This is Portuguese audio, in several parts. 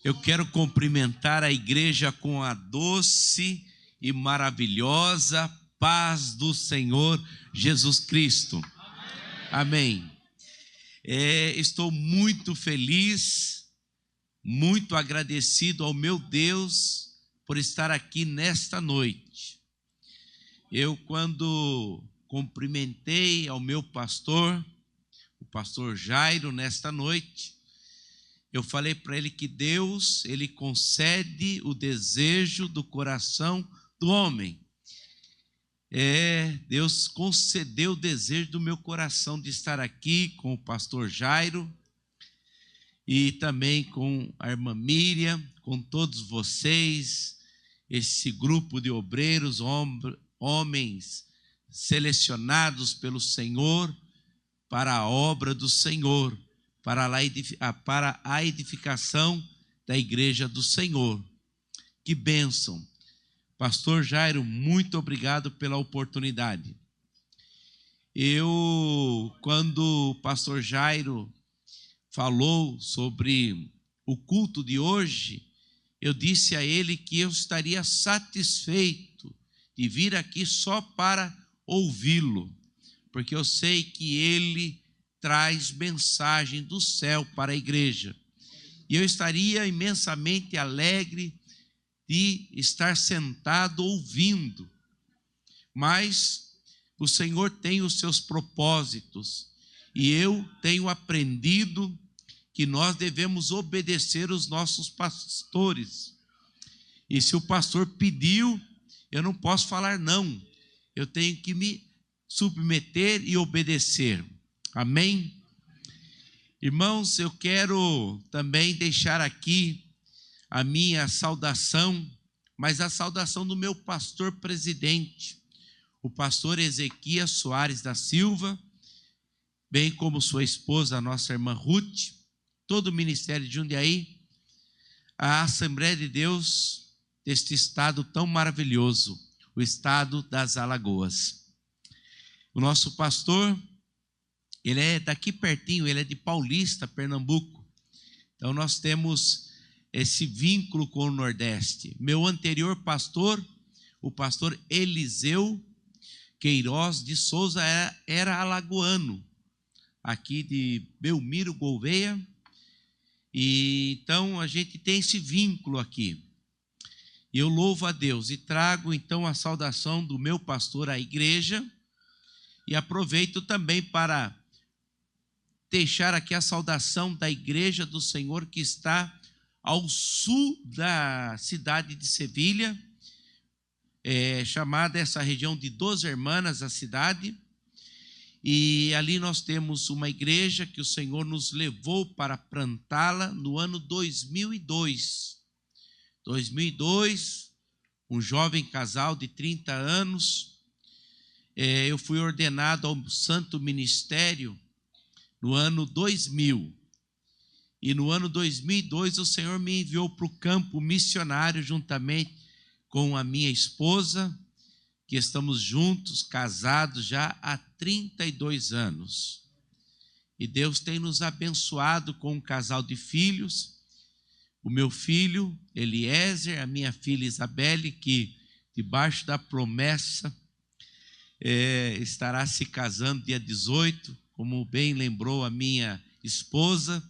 Eu quero cumprimentar a igreja com a doce e maravilhosa paz do Senhor Jesus Cristo. Amém. Estou muito feliz, muito agradecido ao meu Deus por estar aqui nesta noite. Eu, quando cumprimentei ao meu pastor, o pastor Jairo, nesta noite, eu falei para ele que Deus, ele concede o desejo do coração do homem. Deus concedeu o desejo do meu coração de estar aqui com o pastor Jairo e também com a irmã Miriam, com todos vocês, esse grupo de obreiros, homens selecionados pelo Senhor para a obra do Senhor, para a edificação da igreja do Senhor. Que bênção! Pastor Jairo, muito obrigado pela oportunidade. Quando o pastor Jairo falou sobre o culto de hoje, eu disse a ele que eu estaria satisfeito de vir aqui só para ouvi-lo, porque eu sei que ele traz mensagem do céu para a igreja. E eu estaria imensamente alegre de estar sentado ouvindo. Mas o Senhor tem os seus propósitos, e eu tenho aprendido que nós devemos obedecer os nossos pastores. E se o pastor pediu, eu não posso falar não. Eu tenho que me submeter e obedecer. Amém? Irmãos, eu quero também deixar aqui a minha saudação, mas a saudação do meu pastor presidente, o pastor Ezequias Soares da Silva, bem como sua esposa, a nossa irmã Ruth, todo o ministério de Jundiaí, a Assembleia de Deus deste estado tão maravilhoso, o estado das Alagoas. O nosso pastor, ele é daqui pertinho, ele é de Paulista, Pernambuco. Então nós temos esse vínculo com o Nordeste. Meu anterior pastor, o pastor Eliseu Queiroz de Souza, era alagoano, aqui de Belmiro Gouveia. E então a gente tem esse vínculo aqui. E eu louvo a Deus e trago então a saudação do meu pastor à igreja, e aproveito também para deixar aqui a saudação da igreja do Senhor que está ao sul da cidade de Sevilha, chamada essa região de Dos Hermanas, a cidade, e ali nós temos uma igreja que o Senhor nos levou para plantá-la no ano 2002. 2002, um jovem casal de 30 anos, eu fui ordenado ao santo ministério no ano 2000. E no ano 2002 o Senhor me enviou para o campo missionário juntamente com a minha esposa, que estamos juntos, casados já há 32 anos. E Deus tem nos abençoado com um casal de filhos, o meu filho Eliezer, a minha filha Isabelle, que debaixo da promessa estará se casando dia 18, como bem lembrou a minha esposa,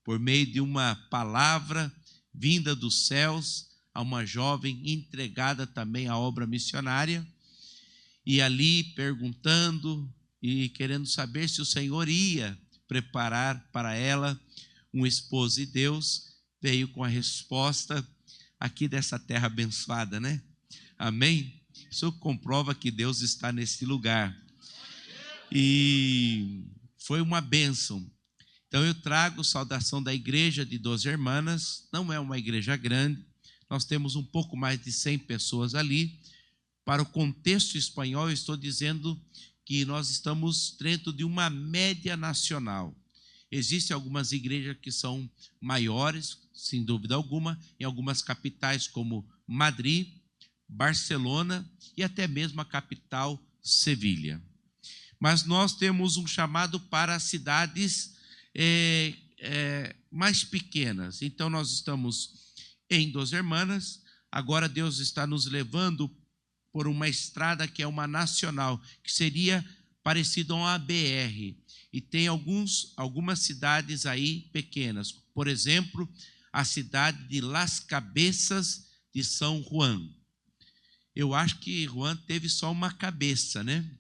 por meio de uma palavra vinda dos céus a uma jovem entregada também à obra missionária, e ali perguntando e querendo saber se o Senhor ia preparar para ela um esposo, e Deus veio com a resposta aqui dessa terra abençoada, né? Amém? Isso comprova que Deus está nesse lugar. E foi uma bênção. Então eu trago saudação da igreja de Dos Hermanas, não é uma igreja grande, nós temos um pouco mais de 100 pessoas ali. Para o contexto espanhol, eu estou dizendo que nós estamos dentro de uma média nacional. Existem algumas igrejas que são maiores, sem dúvida alguma, em algumas capitais como Madrid, Barcelona e até mesmo a capital Sevilha. Mas nós temos um chamado para cidades mais pequenas. Então nós estamos em Dos Hermanas. Agora Deus está nos levando por uma estrada que é uma nacional, que seria parecido a uma BR. E tem algumas cidades aí pequenas. Por exemplo, a cidade de Las Cabeças de São Juan. Eu acho que Juan teve só uma cabeça, né?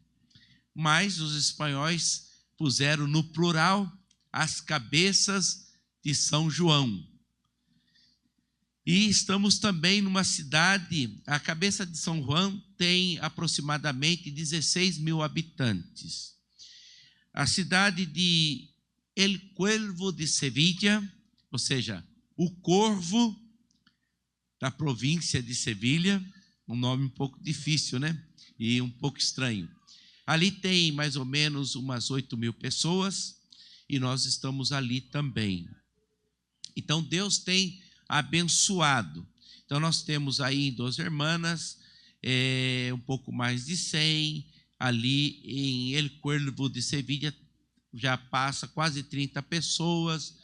Mas os espanhóis puseram no plural as cabeças de São João. E estamos também numa cidade, a cabeça de São Juan tem aproximadamente 16 mil habitantes. A cidade de El Cuervo de Sevilla, ou seja, o Corvo da província de Sevilha, um nome um pouco difícil, né? E um pouco estranho. Ali tem mais ou menos umas 8 mil pessoas e nós estamos ali também. Então Deus tem abençoado. Então nós temos aí em Dos Hermanas um pouco mais de 100, ali em El Cuervo de Sevilla já passa quase 30 pessoas,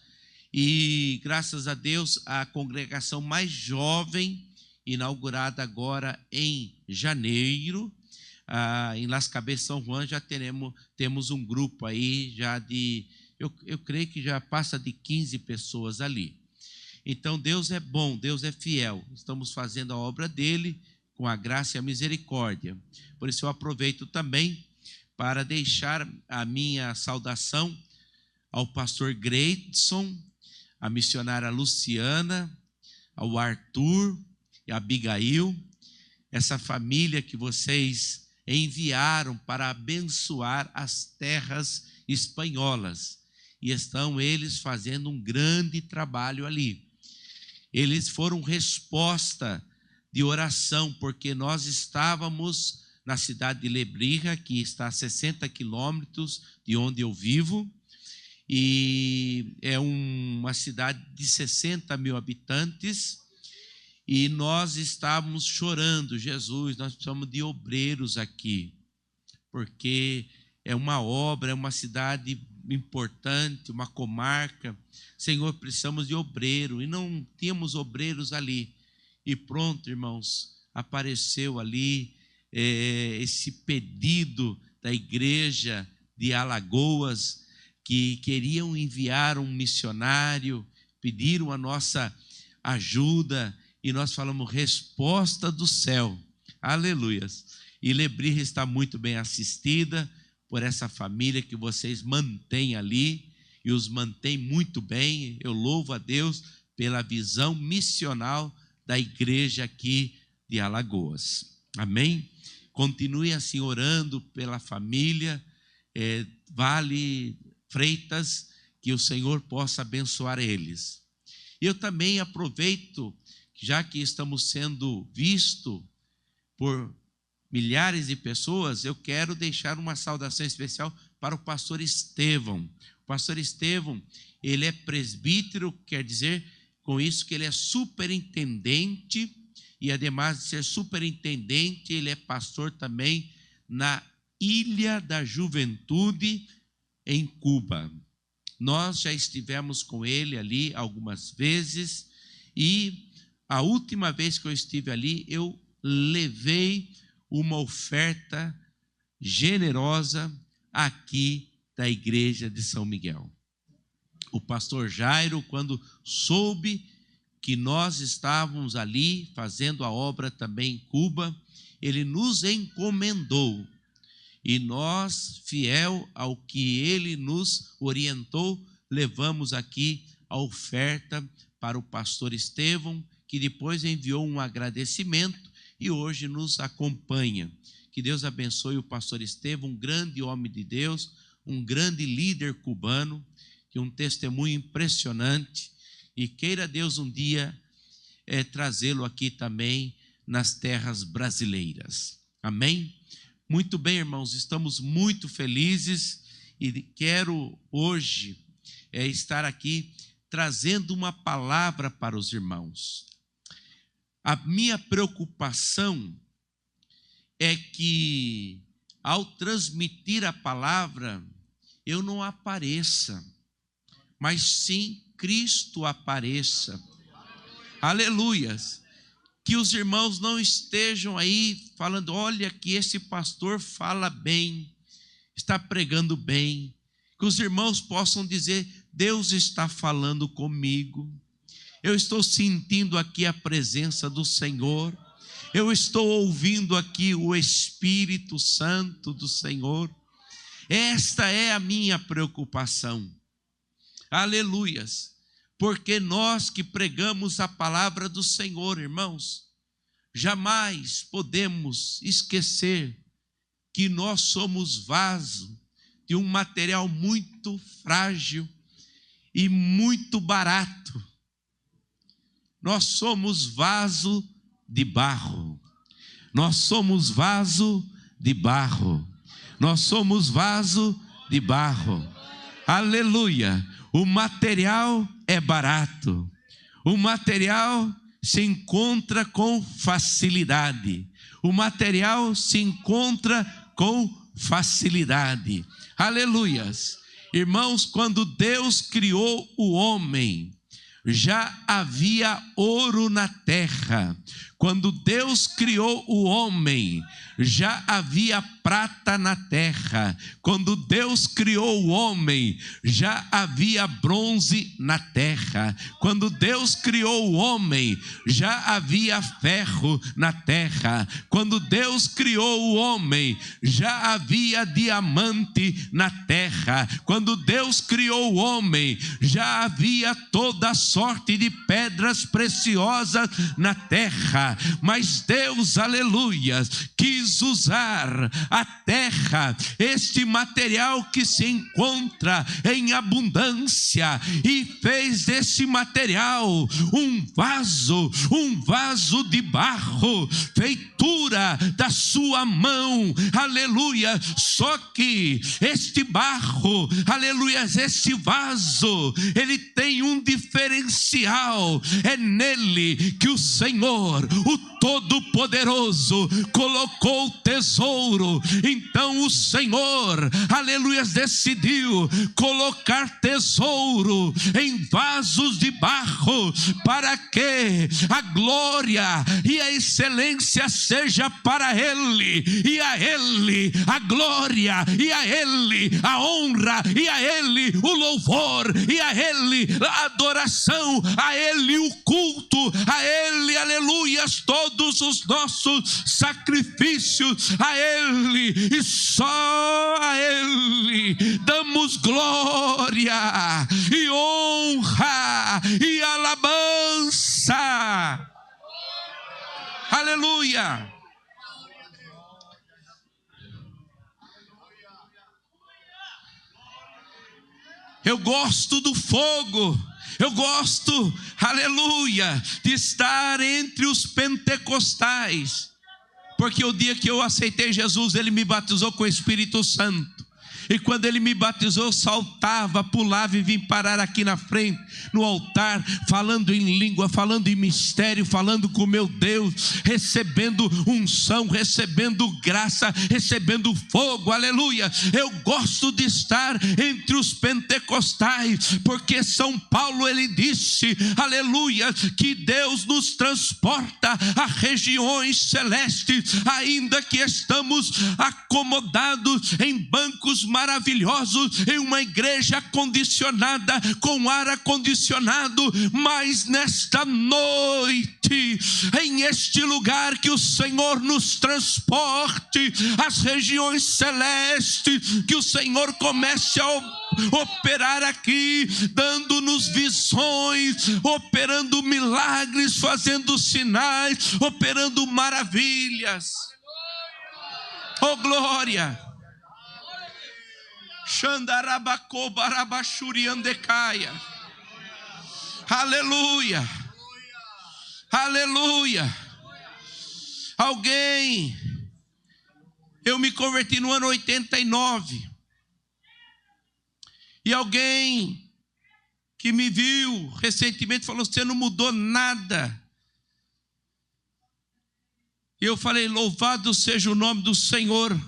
e graças a Deus a congregação mais jovem, inaugurada agora em janeiro, em Las Cabeças São Juan, já temos um grupo aí já de, eu creio que já passa de 15 pessoas ali. Então Deus é bom, Deus é fiel, estamos fazendo a obra dele com a graça e a misericórdia. Por isso eu aproveito também para deixar a minha saudação ao pastor Greidson, a missionária Luciana, ao Arthur e a Abigail, essa família que vocês enviaram para abençoar as terras espanholas. E estão eles fazendo um grande trabalho ali. Eles foram resposta de oração, porque nós estávamos na cidade de Lebrija, que está a 60 quilômetros de onde eu vivo, e é uma cidade de 60 mil habitantes, e nós estávamos chorando, Jesus, nós precisamos de obreiros aqui, porque é uma obra, é uma cidade importante, uma comarca. Senhor, precisamos de obreiro, e não tínhamos obreiros ali. E pronto, irmãos, apareceu ali esse pedido da igreja de Alagoas, que queriam enviar um missionário, pediram a nossa ajuda, e nós falamos, resposta do céu, aleluias. E Lebrija está muito bem assistida por essa família que vocês mantêm ali, e os mantém muito bem. Eu louvo a Deus pela visão missional da igreja aqui de Alagoas. Amém? Continue assim orando pela família Vale Freitas, que o Senhor possa abençoar eles. Eu também aproveito, já que estamos sendo vistos por milhares de pessoas, eu quero deixar uma saudação especial para o pastor Estevão. O pastor Estevão, ele é presbítero, quer dizer com isso que ele é superintendente, e ademais de ser superintendente, ele é pastor também na Ilha da Juventude, em Cuba. Nós já estivemos com ele ali algumas vezes, e a última vez que eu estive ali, eu levei uma oferta generosa aqui da igreja de São Miguel. O pastor Jairo, quando soube que nós estávamos ali fazendo a obra também em Cuba, ele nos encomendou, e nós, fiel ao que ele nos orientou, levamos aqui a oferta para o pastor Estevão, que depois enviou um agradecimento e hoje nos acompanha. Que Deus abençoe o pastor Estevão, um grande homem de Deus, um grande líder cubano, que um testemunho impressionante, e queira Deus um dia trazê-lo aqui também nas terras brasileiras. Amém? Muito bem, irmãos, estamos muito felizes, e quero hoje estar aqui trazendo uma palavra para os irmãos. A minha preocupação é que, ao transmitir a palavra, eu não apareça, mas sim Cristo apareça. Aleluias. Que os irmãos não estejam aí falando, olha que esse pastor fala bem, está pregando bem. Que os irmãos possam dizer, Deus está falando comigo. Eu estou sentindo aqui a presença do Senhor. Eu estou ouvindo aqui o Espírito Santo do Senhor. Esta é a minha preocupação. Aleluias. Porque nós que pregamos a palavra do Senhor, irmãos, jamais podemos esquecer que nós somos vaso de um material muito frágil e muito barato. Nós somos vaso de barro. Nós somos vaso de barro. Nós somos vaso de barro. Aleluia. O material é barato. O material se encontra com facilidade. O material se encontra com facilidade. Aleluias. Irmãos, quando Deus criou o homem, já havia ouro na terra. Quando Deus criou o homem, já havia prata na terra. Quando Deus criou o homem, já havia bronze na terra. Quando Deus criou o homem, já havia ferro na terra. Quando Deus criou o homem, já havia diamante na terra. Quando Deus criou o homem, já havia toda sorte de pedras preciosas na terra. Mas Deus, aleluia, quis usar a terra, este material que se encontra em abundância, e fez desse material um vaso de barro, feitura da sua mão, aleluia. Só que este barro, aleluia, este vaso, ele tem um diferencial. É nele que o Senhor, o Todo-Poderoso, colocou o tesouro. Então o Senhor, aleluia, decidiu colocar tesouro em vasos de barro, para que a glória e a excelência seja para Ele, e a Ele a glória, e a Ele a honra, e a Ele o louvor, e a Ele a adoração, a Ele o culto, a Ele, aleluia, todos os nossos sacrifícios, a Ele e só a Ele damos glória e honra e alabança. Aleluia. Eu gosto do fogo. Eu gosto, aleluia, de estar entre os pentecostais, porque o dia que eu aceitei Jesus, Ele me batizou com o Espírito Santo. E quando Ele me batizou, eu saltava, pulava e vim parar aqui na frente, no altar, falando em língua, falando em mistério, falando com meu Deus, recebendo unção, recebendo graça, recebendo fogo, aleluia. Eu gosto de estar entre os pentecostais, porque São Paulo, ele disse, aleluia, que Deus nos transporta a regiões celestes, ainda que estamos acomodados em bancos maravilhosos, em uma igreja acondicionada, com ar acondicionado, mas nesta noite, em este lugar, que o Senhor nos transporte às regiões celestes, que o Senhor comece a operar aqui, dando-nos visões, operando milagres, fazendo sinais, operando maravilhas. Oh glória! Aleluia, aleluia. Alguém, eu me converti no ano 89, e alguém que me viu recentemente falou, você não mudou nada. E eu falei, louvado seja o nome do Senhor,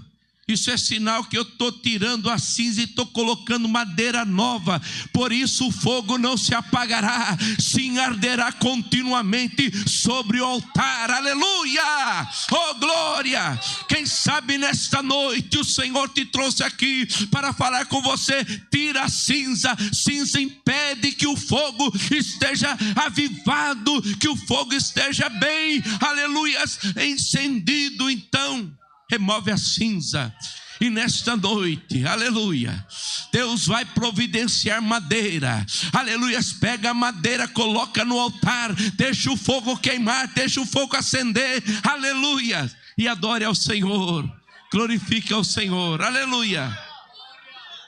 Isso é sinal que eu estou tirando a cinza e estou colocando madeira nova. Por isso o fogo não se apagará, sim arderá continuamente sobre o altar. Aleluia! Oh glória! Quem sabe nesta noite o Senhor te trouxe aqui para falar com você. Tira a cinza. Cinza impede que o fogo esteja avivado, que o fogo esteja bem, aleluia, encendido. Então remove a cinza. E nesta noite, aleluia, Deus vai providenciar madeira. Aleluia, pega a madeira, coloca no altar, deixa o fogo queimar, deixa o fogo acender. Aleluia, e adore ao Senhor, glorifique ao Senhor. Aleluia.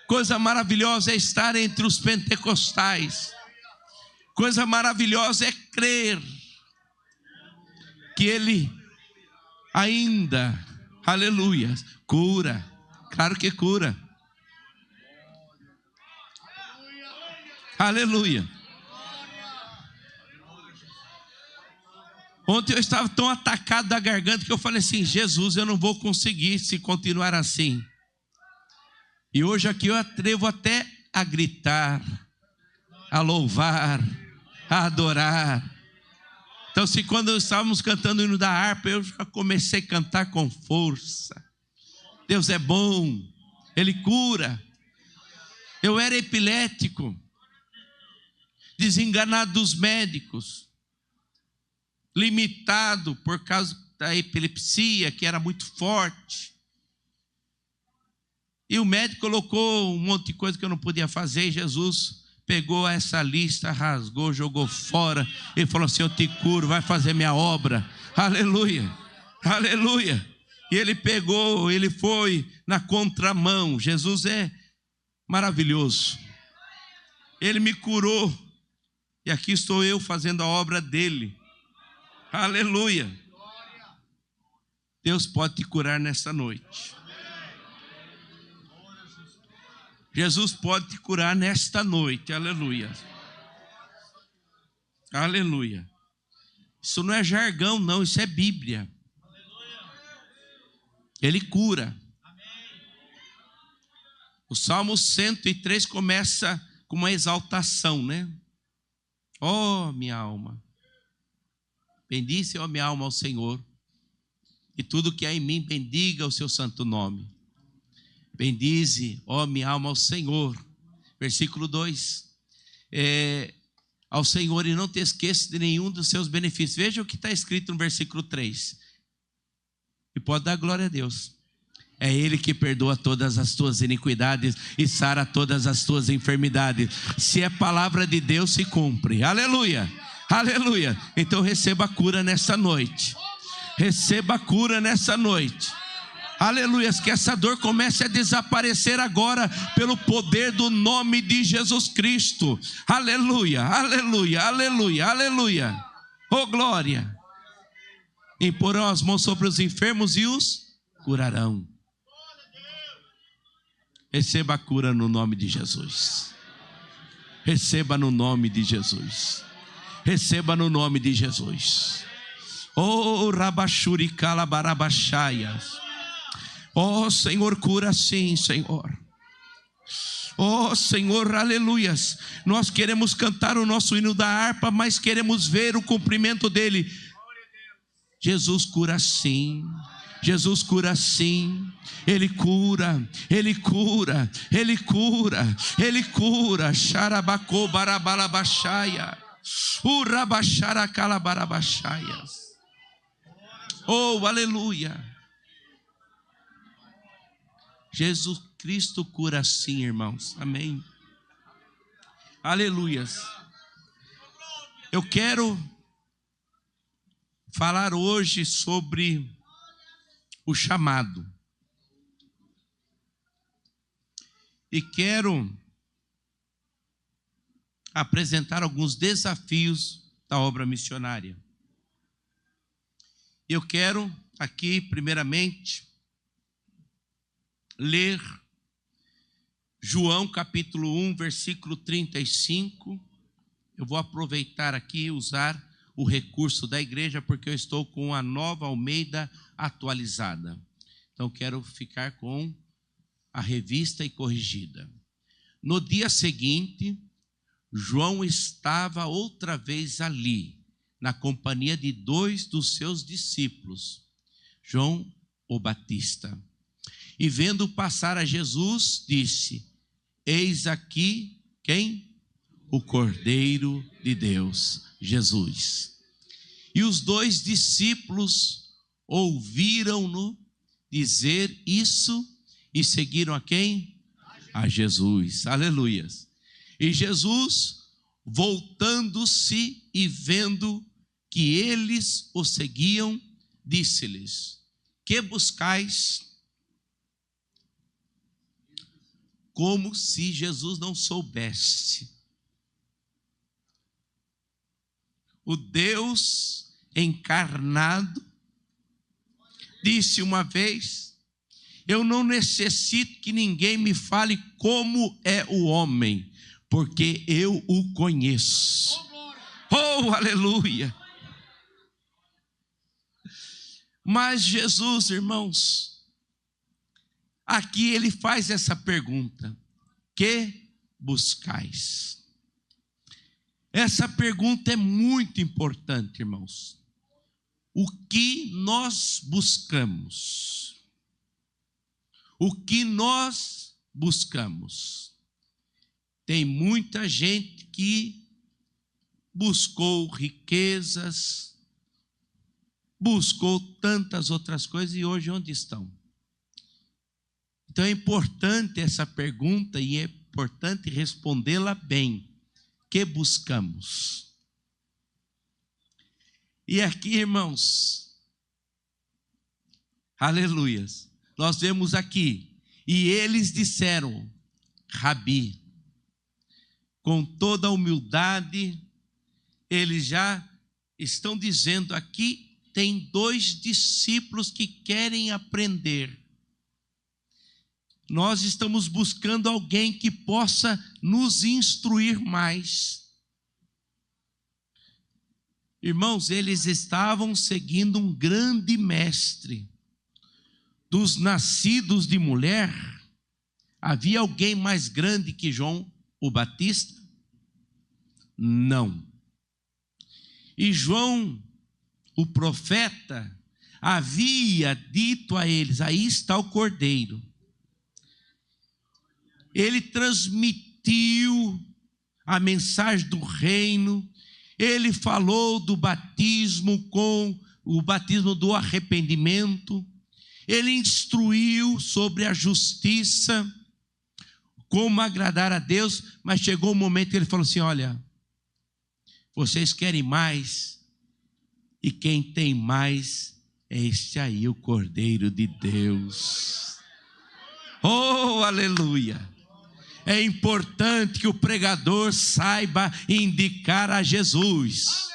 Coisa maravilhosa é estar entre os pentecostais. Coisa maravilhosa é crer que Ele ainda, aleluia, cura. Claro que cura. Aleluia. Ontem eu estava tão atacado da garganta que eu falei assim: Jesus, eu não vou conseguir se continuar assim. E hoje aqui eu atrevo até a gritar, a louvar, a adorar. Então, se quando estávamos cantando o hino da harpa, eu já comecei a cantar com força. Deus é bom, Ele cura. Eu era epilético, desenganado dos médicos, limitado por causa da epilepsia, que era muito forte. E o médico colocou um monte de coisa que eu não podia fazer, e Jesus pegou essa lista, rasgou, jogou fora. Ele falou assim: eu te curo, vai fazer minha obra. Aleluia, aleluia. E ele pegou, ele foi na contramão. Jesus é maravilhoso. Ele me curou. E aqui estou eu fazendo a obra dele. Aleluia. Deus pode te curar nesta noite. Jesus pode te curar nesta noite. Aleluia. Aleluia. Isso não é jargão, não. Isso é Bíblia. Ele cura. O Salmo 103 começa com uma exaltação, né? Oh, minha alma, bendice, ó minha alma, ao Senhor, e tudo que há em mim bendiga o seu santo nome. Bendize, ó minha alma, ao Senhor. Versículo 2. Ao Senhor, e não te esqueça de nenhum dos seus benefícios. Veja o que está escrito no versículo 3. E pode dar glória a Deus. É Ele que perdoa todas as tuas iniquidades e sara todas as tuas enfermidades. Se é palavra de Deus, se cumpre. Aleluia, aleluia. Então receba a cura nessa noite. Receba a cura nessa noite. Aleluia, que essa dor comece a desaparecer agora pelo poder do nome de Jesus Cristo. Aleluia, aleluia, aleluia, aleluia. Oh glória. Imporão as mãos sobre os enfermos e os curarão. Receba a cura no nome de Jesus. Receba no nome de Jesus. Receba no nome de Jesus. Oh rabachuri calabarabachaias. Oh Senhor, cura sim, Senhor. Oh Senhor, aleluias. Nós queremos cantar o nosso hino da harpa, mas queremos ver o cumprimento dele. Jesus cura sim. Jesus cura sim. Ele cura, Ele cura, Ele cura, Ele cura. Xarabacô barabalabachaya. Urabachara calabarabachaias. Oh, aleluia. Jesus Cristo cura sim, irmãos. Amém. Aleluias. Eu quero falar hoje sobre o chamado. E quero apresentar alguns desafios da obra missionária. Eu quero aqui, primeiramente, ler João capítulo 1, versículo 35. Eu vou aproveitar aqui e usar o recurso da igreja, porque eu estou com a Nova Almeida atualizada. Então quero ficar com a revista e corrigida. No dia seguinte, João estava outra vez ali, na companhia de 2 dos seus discípulos, João o Batista. E vendo passar a Jesus, disse: eis aqui quem? O Cordeiro de Deus, Jesus. E os 2 discípulos ouviram-no dizer isso e seguiram a quem? A Jesus. Aleluias. E Jesus, voltando-se e vendo que eles o seguiam, disse-lhes: que buscais? Como se Jesus não soubesse. O Deus encarnado disse uma vez: eu não necessito que ninguém me fale como é o homem, porque eu o conheço. Oh, aleluia! Mas Jesus, irmãos, aqui ele faz essa pergunta: que buscais? Essa pergunta é muito importante, irmãos. O que nós buscamos? O que nós buscamos? Tem muita gente que buscou riquezas, buscou tantas outras coisas, e hoje onde estão? Então é importante essa pergunta e é importante respondê-la bem. Que buscamos? E aqui, irmãos, aleluias, nós vemos aqui: e eles disseram, Rabi. Com toda a humildade, eles já estão dizendo aqui, tem 2 discípulos que querem aprender. Nós estamos buscando alguém que possa nos instruir mais. Irmãos, eles estavam seguindo um grande mestre. Dos nascidos de mulher, havia alguém mais grande que João o Batista? Não. E João, o profeta, havia dito a eles: aí está o Cordeiro. Ele transmitiu a mensagem do reino, ele falou do batismo com o batismo do arrependimento, ele instruiu sobre a justiça, como agradar a Deus, mas chegou um momento que ele falou assim: olha, vocês querem mais, e quem tem mais é este aí, o Cordeiro de Deus. Oh, aleluia! É importante que o pregador saiba indicar a Jesus.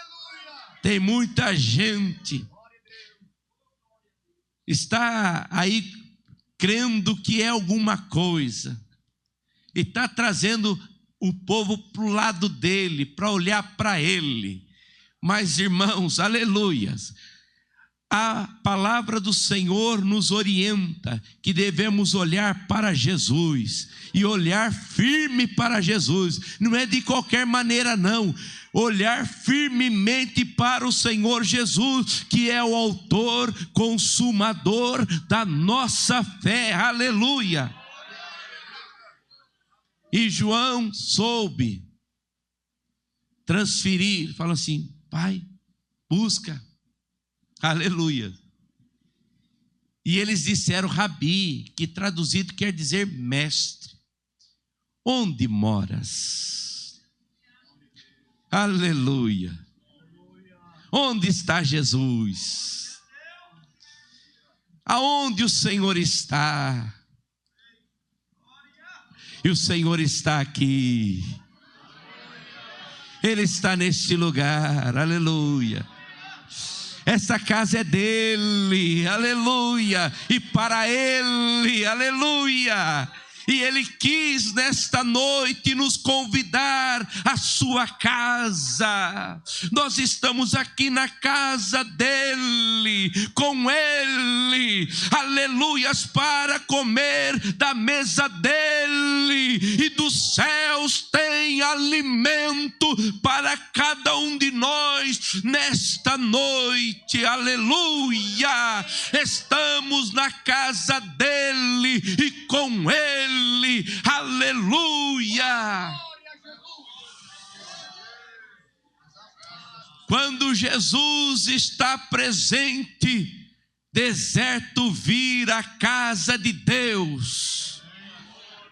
Tem muita gente está aí crendo que é alguma coisa e está trazendo o povo para o lado dele, para olhar para ele. Mas, irmãos, aleluias, a palavra do Senhor nos orienta que devemos olhar para Jesus e olhar firme para Jesus. Não é de qualquer maneira, não. Olhar firmemente para o Senhor Jesus, que é o autor, consumador da nossa fé. Aleluia! E João soube transferir, fala assim: Pai, busca. Aleluia. E eles disseram Rabi, que traduzido quer dizer mestre. Onde moras? Aleluia. Onde está Jesus? Aonde o Senhor está? E o Senhor está aqui. Ele está neste lugar. Aleluia. Essa casa é dele, aleluia, e para ele, aleluia. E Ele quis nesta noite nos convidar à sua casa. Nós estamos aqui na casa dEle, com Ele, aleluias, para comer da mesa dEle. E dos céus tem alimento para cada um de nós nesta noite, aleluia. Estamos na casa dEle e com Ele, aleluia. Quando Jesus está presente, deserto vira a casa de Deus.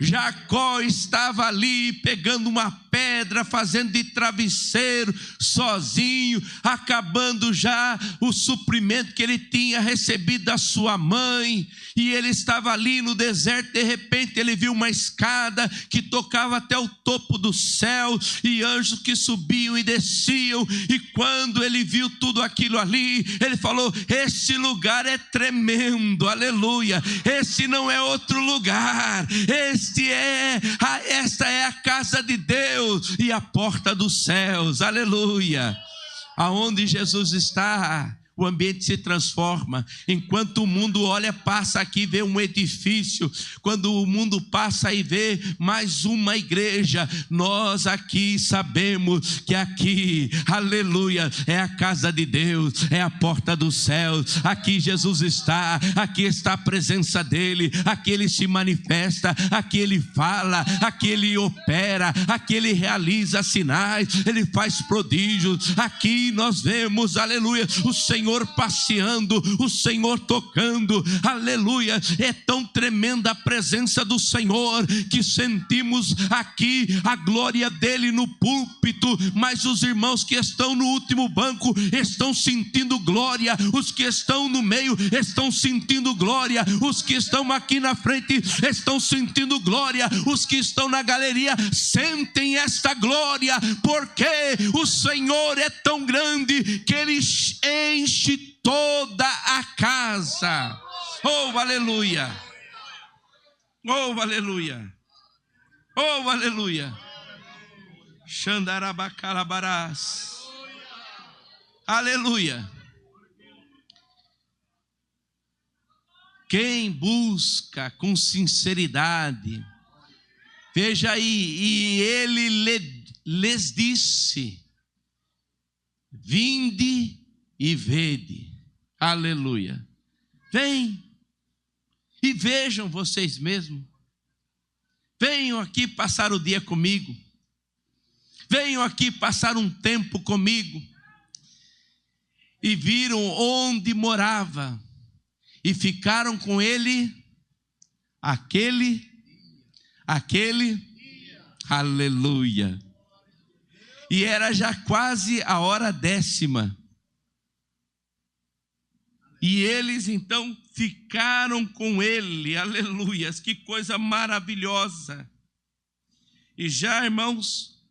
Jacó estava ali pegando uma pedra, fazendo de travesseiro, sozinho, acabando já o suprimento que ele tinha recebido da sua mãe, e ele estava ali no deserto. De repente ele viu uma escada que tocava até o topo do céu, e anjos que subiam e desciam, e quando ele viu tudo aquilo ali, ele falou: esse lugar é tremendo, aleluia, esse não é outro lugar, esta é a casa de Deus e a porta dos céus, aleluia. Aonde Jesus está, o ambiente se transforma. Enquanto o mundo olha, passa aqui, vê um edifício. Quando o mundo passa e vê mais uma igreja, nós aqui sabemos que aqui, aleluia, é a casa de Deus, é a porta dos céus. Aqui Jesus está, aqui está a presença dele, aqui ele se manifesta, aqui ele fala, aqui ele opera, aqui ele realiza sinais, ele faz prodígios. Aqui nós vemos, aleluia, o Senhor passeando, o Senhor tocando, aleluia. É tão tremenda a presença do Senhor que sentimos aqui a glória dele no púlpito, mas os irmãos que estão no último banco estão sentindo glória, os que estão no meio estão sentindo glória, os que estão aqui na frente estão sentindo glória, os que estão na galeria sentem esta glória, porque o Senhor é tão grande que ele enche toda a casa. Oh, aleluia. Oh, aleluia. Oh, aleluia. Xandarabacalabarás. Aleluia. Quem busca com sinceridade, veja aí, e ele lhes disse: vinde e vede, aleluia. Vem e vejam vocês mesmos. Venham aqui passar o dia comigo. Venham aqui passar um tempo comigo. E viram onde morava, e ficaram com ele aquele, aleluia. E era já quase a hora 10ª. E eles então ficaram com ele, aleluias, que coisa maravilhosa. E já, irmãos,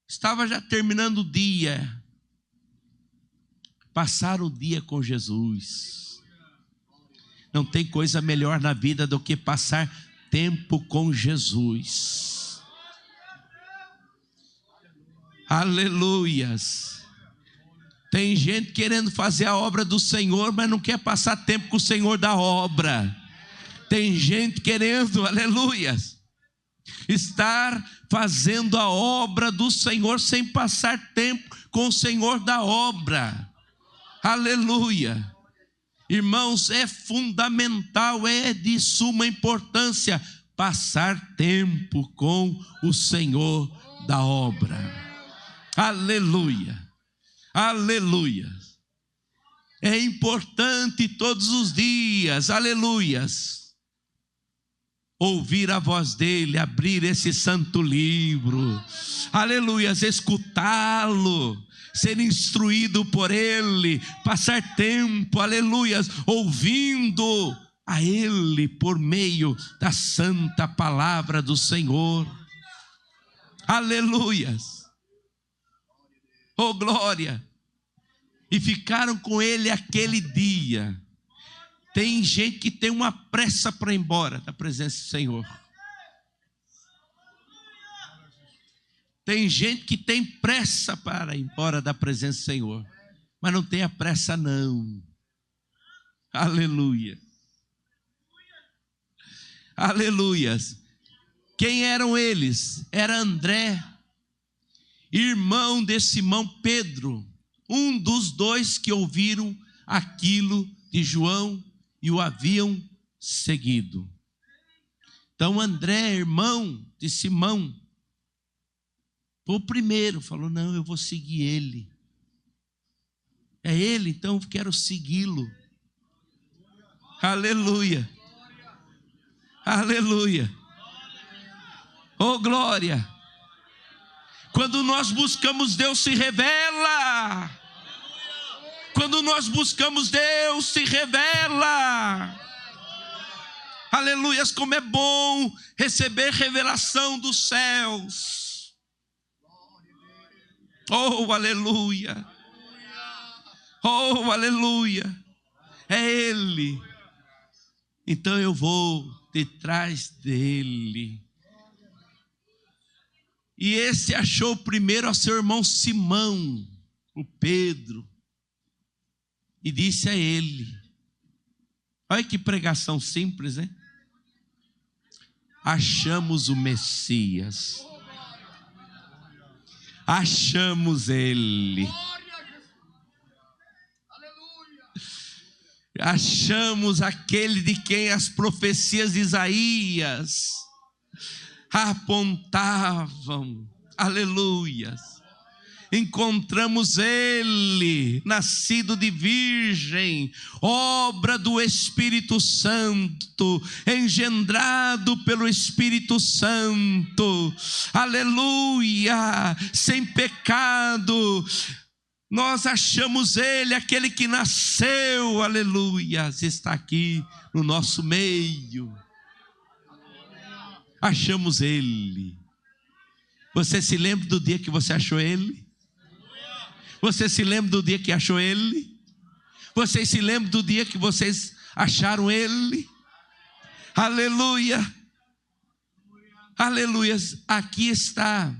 estava já terminando o dia. Passar o dia com Jesus. Não tem coisa melhor na vida do que passar tempo com Jesus. Aleluias. Tem gente querendo fazer a obra do Senhor, mas não quer passar tempo com o Senhor da obra. Tem gente querendo, aleluias, estar fazendo a obra do Senhor sem passar tempo com o Senhor da obra. Aleluia. Irmãos, é fundamental, é de suma importância passar tempo com o Senhor da obra. Aleluia. Aleluia. É importante todos os dias, aleluias, ouvir a voz dele, abrir esse santo livro, aleluias, escutá-lo, ser instruído por ele, passar tempo, aleluias, ouvindo a ele por meio da santa palavra do Senhor. Aleluias. Oh, glória. E ficaram com ele aquele dia. Tem gente que tem uma pressa para ir embora da presença do Senhor. Tem gente que tem pressa para ir embora da presença do Senhor, mas não tenha pressa não. Aleluia. Aleluias. Quem eram eles? Era André, irmão de Simão Pedro, um dos dois que ouviram aquilo de João e o haviam seguido. Então André, irmão de Simão, foi o primeiro, falou: não, eu vou seguir ele. É ele, então eu quero segui-lo. Aleluia. Aleluia. Oh glória. Quando nós buscamos, Deus se revela. Quando nós buscamos, Deus se revela. Aleluias, como é bom receber revelação dos céus. Oh, aleluia. Oh, aleluia. É Ele. Então eu vou detrás dele. E esse achou primeiro a seu irmão Simão, o Pedro, e disse a ele: olha que pregação simples, hein? Achamos o Messias. Achamos ele. Achamos aquele de quem as profecias de Isaías apontavam. Aleluias. Encontramos ele, nascido de virgem, obra do Espírito Santo, engendrado pelo Espírito Santo. Aleluia, sem pecado. Nós achamos ele, aquele que nasceu, aleluia, está aqui no nosso meio. Achamos ele. Você se lembra do dia que você achou ele? Você se lembra do dia que achou ele? Vocês se lembram do dia que vocês acharam ele? Aleluia. Aleluias. Aqui está.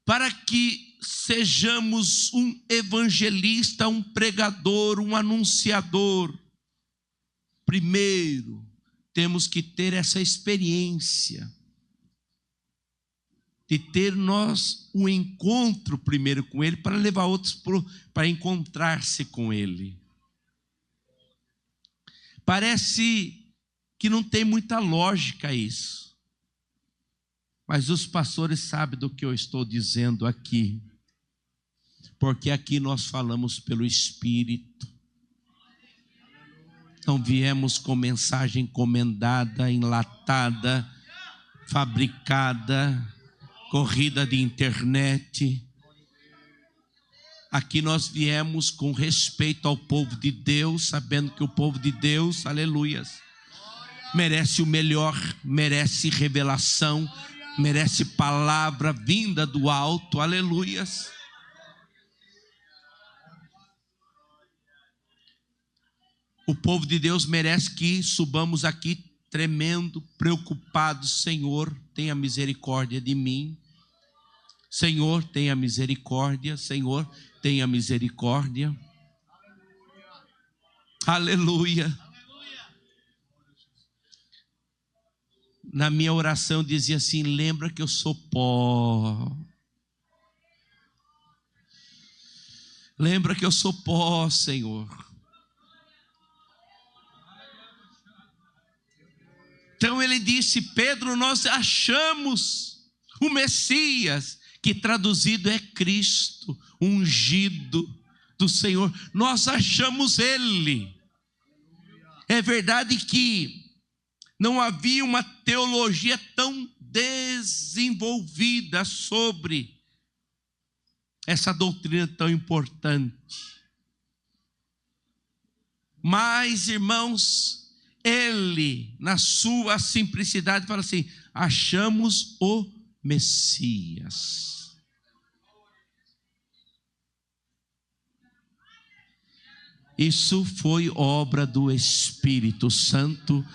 Para que sejamos um evangelista, um pregador, um anunciador, primeiro temos que ter essa experiência de ter nós um encontro primeiro com ele, para levar outros para encontrar-se com ele. Parece que não tem muita lógica isso, mas os pastores sabem do que eu estou dizendo aqui. Porque aqui nós falamos pelo Espírito. Não viemos com mensagem encomendada, enlatada, fabricada, corrida de internet. Aqui nós viemos com respeito ao povo de Deus, sabendo que o povo de Deus, aleluias, merece o melhor, merece revelação, merece palavra vinda do alto, aleluias. O povo de Deus merece que subamos aqui tremendo, preocupados. Senhor, tenha misericórdia de mim. Senhor, tenha misericórdia. Senhor, tenha misericórdia. Aleluia. Na minha oração eu dizia assim: lembra que eu sou pó. Lembra que eu sou pó, Senhor. Então ele disse: Pedro, nós achamos o Messias, que traduzido é Cristo, ungido do Senhor. Nós achamos ele. É verdade que não havia uma teologia tão desenvolvida sobre essa doutrina tão importante. Mas, irmãos, ele, na sua simplicidade, fala assim: achamos o Messias. Isso foi obra do Espírito Santo,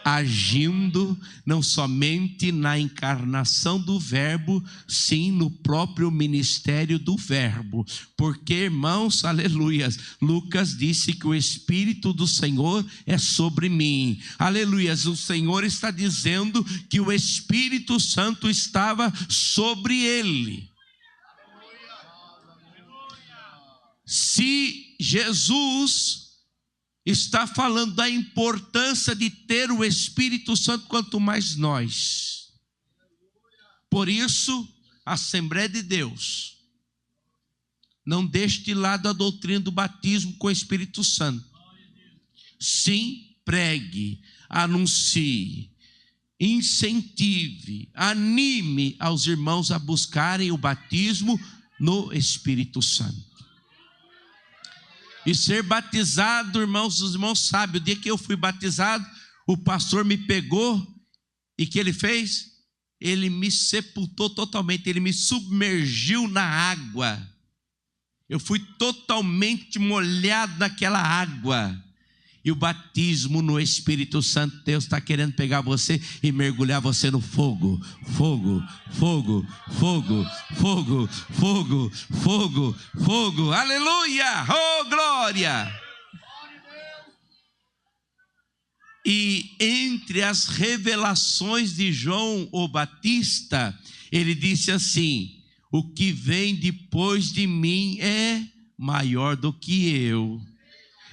agindo não somente na encarnação do Verbo, sim no próprio ministério do Verbo. Porque, irmãos, aleluias, Lucas disse que o Espírito do Senhor é sobre mim. Aleluias, o Senhor está dizendo que o Espírito Santo estava sobre ele. Se Jesus está falando da importância de ter o Espírito Santo, quanto mais nós. Por isso, a Assembleia de Deus não deixe de lado a doutrina do batismo com o Espírito Santo. Sim, pregue, anuncie, incentive, anime aos irmãos a buscarem o batismo no Espírito Santo. E ser batizado, irmãos, os irmãos sabem, o dia que eu fui batizado, o pastor me pegou, e o que ele fez? Ele me sepultou totalmente, ele me submergiu na água. Eu fui totalmente molhado naquela água. E o batismo no Espírito Santo, Deus está querendo pegar você e mergulhar você no fogo. Fogo, fogo, fogo, fogo, fogo, fogo, fogo. Aleluia! Oh, glória! E entre as revelações de João o Batista, ele disse assim: o que vem depois de mim é maior do que eu.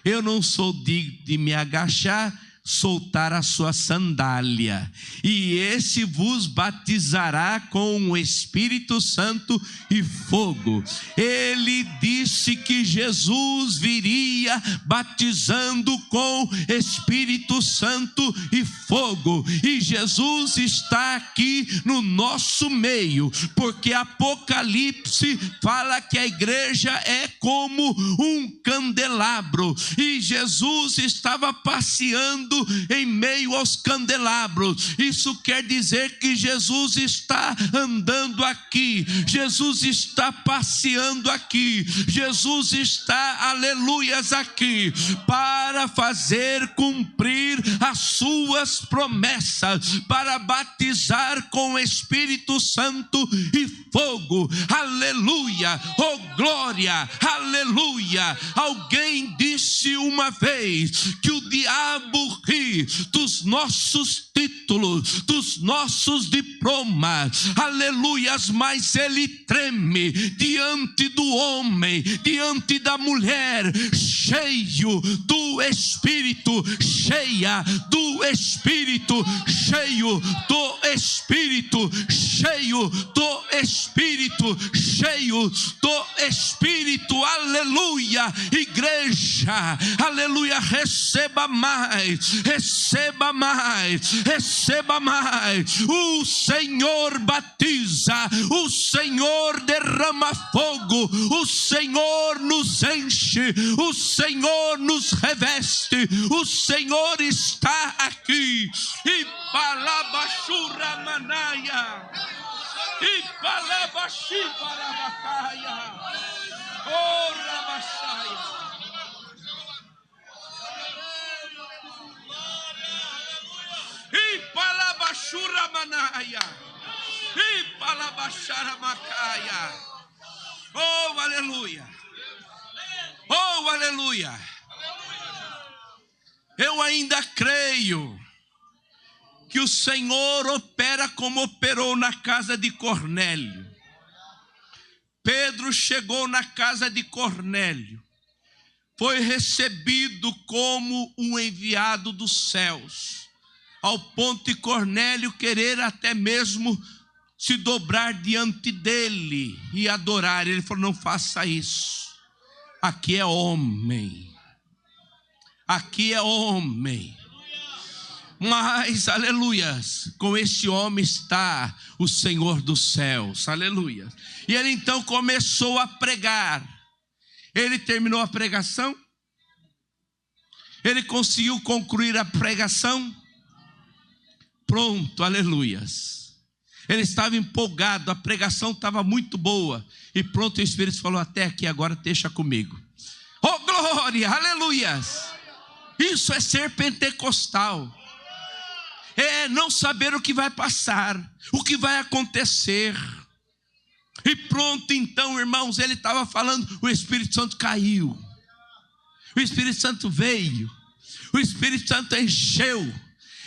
Eu não sou digno de me agachar, soltar a sua sandália. E esse vos batizará com o Espírito Santo e fogo. Ele disse que Jesus viria batizando com Espírito Santo e fogo. E Jesus está aqui no nosso meio, porque Apocalipse fala que a igreja é como um candelabro. E Jesus estava passeando em meio aos candelabros. Isso quer dizer que Jesus está andando aqui, Jesus está passeando aqui, Jesus está, aleluias, aqui para fazer cumprir as suas promessas, para batizar com o Espírito Santo e fogo. Aleluia, oh glória, aleluia. Alguém disse uma vez que o diabo ri dos nossos títulos, dos nossos diplomas, aleluias, mas ele treme diante do homem, diante da mulher, cheio do Espírito, cheia do Espírito, cheio do Espírito, cheio do Espírito, cheio do Espírito. Aleluia, igreja, aleluia, receba mais, receba mais, receba mais. O Senhor batiza, o Senhor derrama fogo, o Senhor nos enche, o Senhor nos reveste, o Senhor está aqui. E palabashura manaia, e palabashibarabacaia, oh rabachaia. E palabashura manaia, e palabashara macaia. Oh, aleluia, oh, aleluia. Eu ainda creio que o Senhor opera como operou na casa de Cornélio. Pedro chegou na casa de Cornélio, foi recebido como um enviado dos céus, ao ponto de Cornélio querer até mesmo se dobrar diante dele e adorar. Ele falou: não faça isso, aqui é homem, aqui é homem. Mas, aleluias, com esse homem está o Senhor dos céus, aleluias. E ele então começou a pregar. Ele terminou a pregação, ele conseguiu concluir a pregação. Pronto, aleluias. Ele estava empolgado, a pregação estava muito boa. E pronto, o Espírito falou: até aqui, agora deixa comigo. Oh, glória! glória, aleluias. Isso é ser pentecostal. É não saber o que vai passar, o que vai acontecer. E pronto, então, irmãos, ele estava falando, o Espírito Santo caiu. O Espírito Santo veio. O Espírito Santo encheu.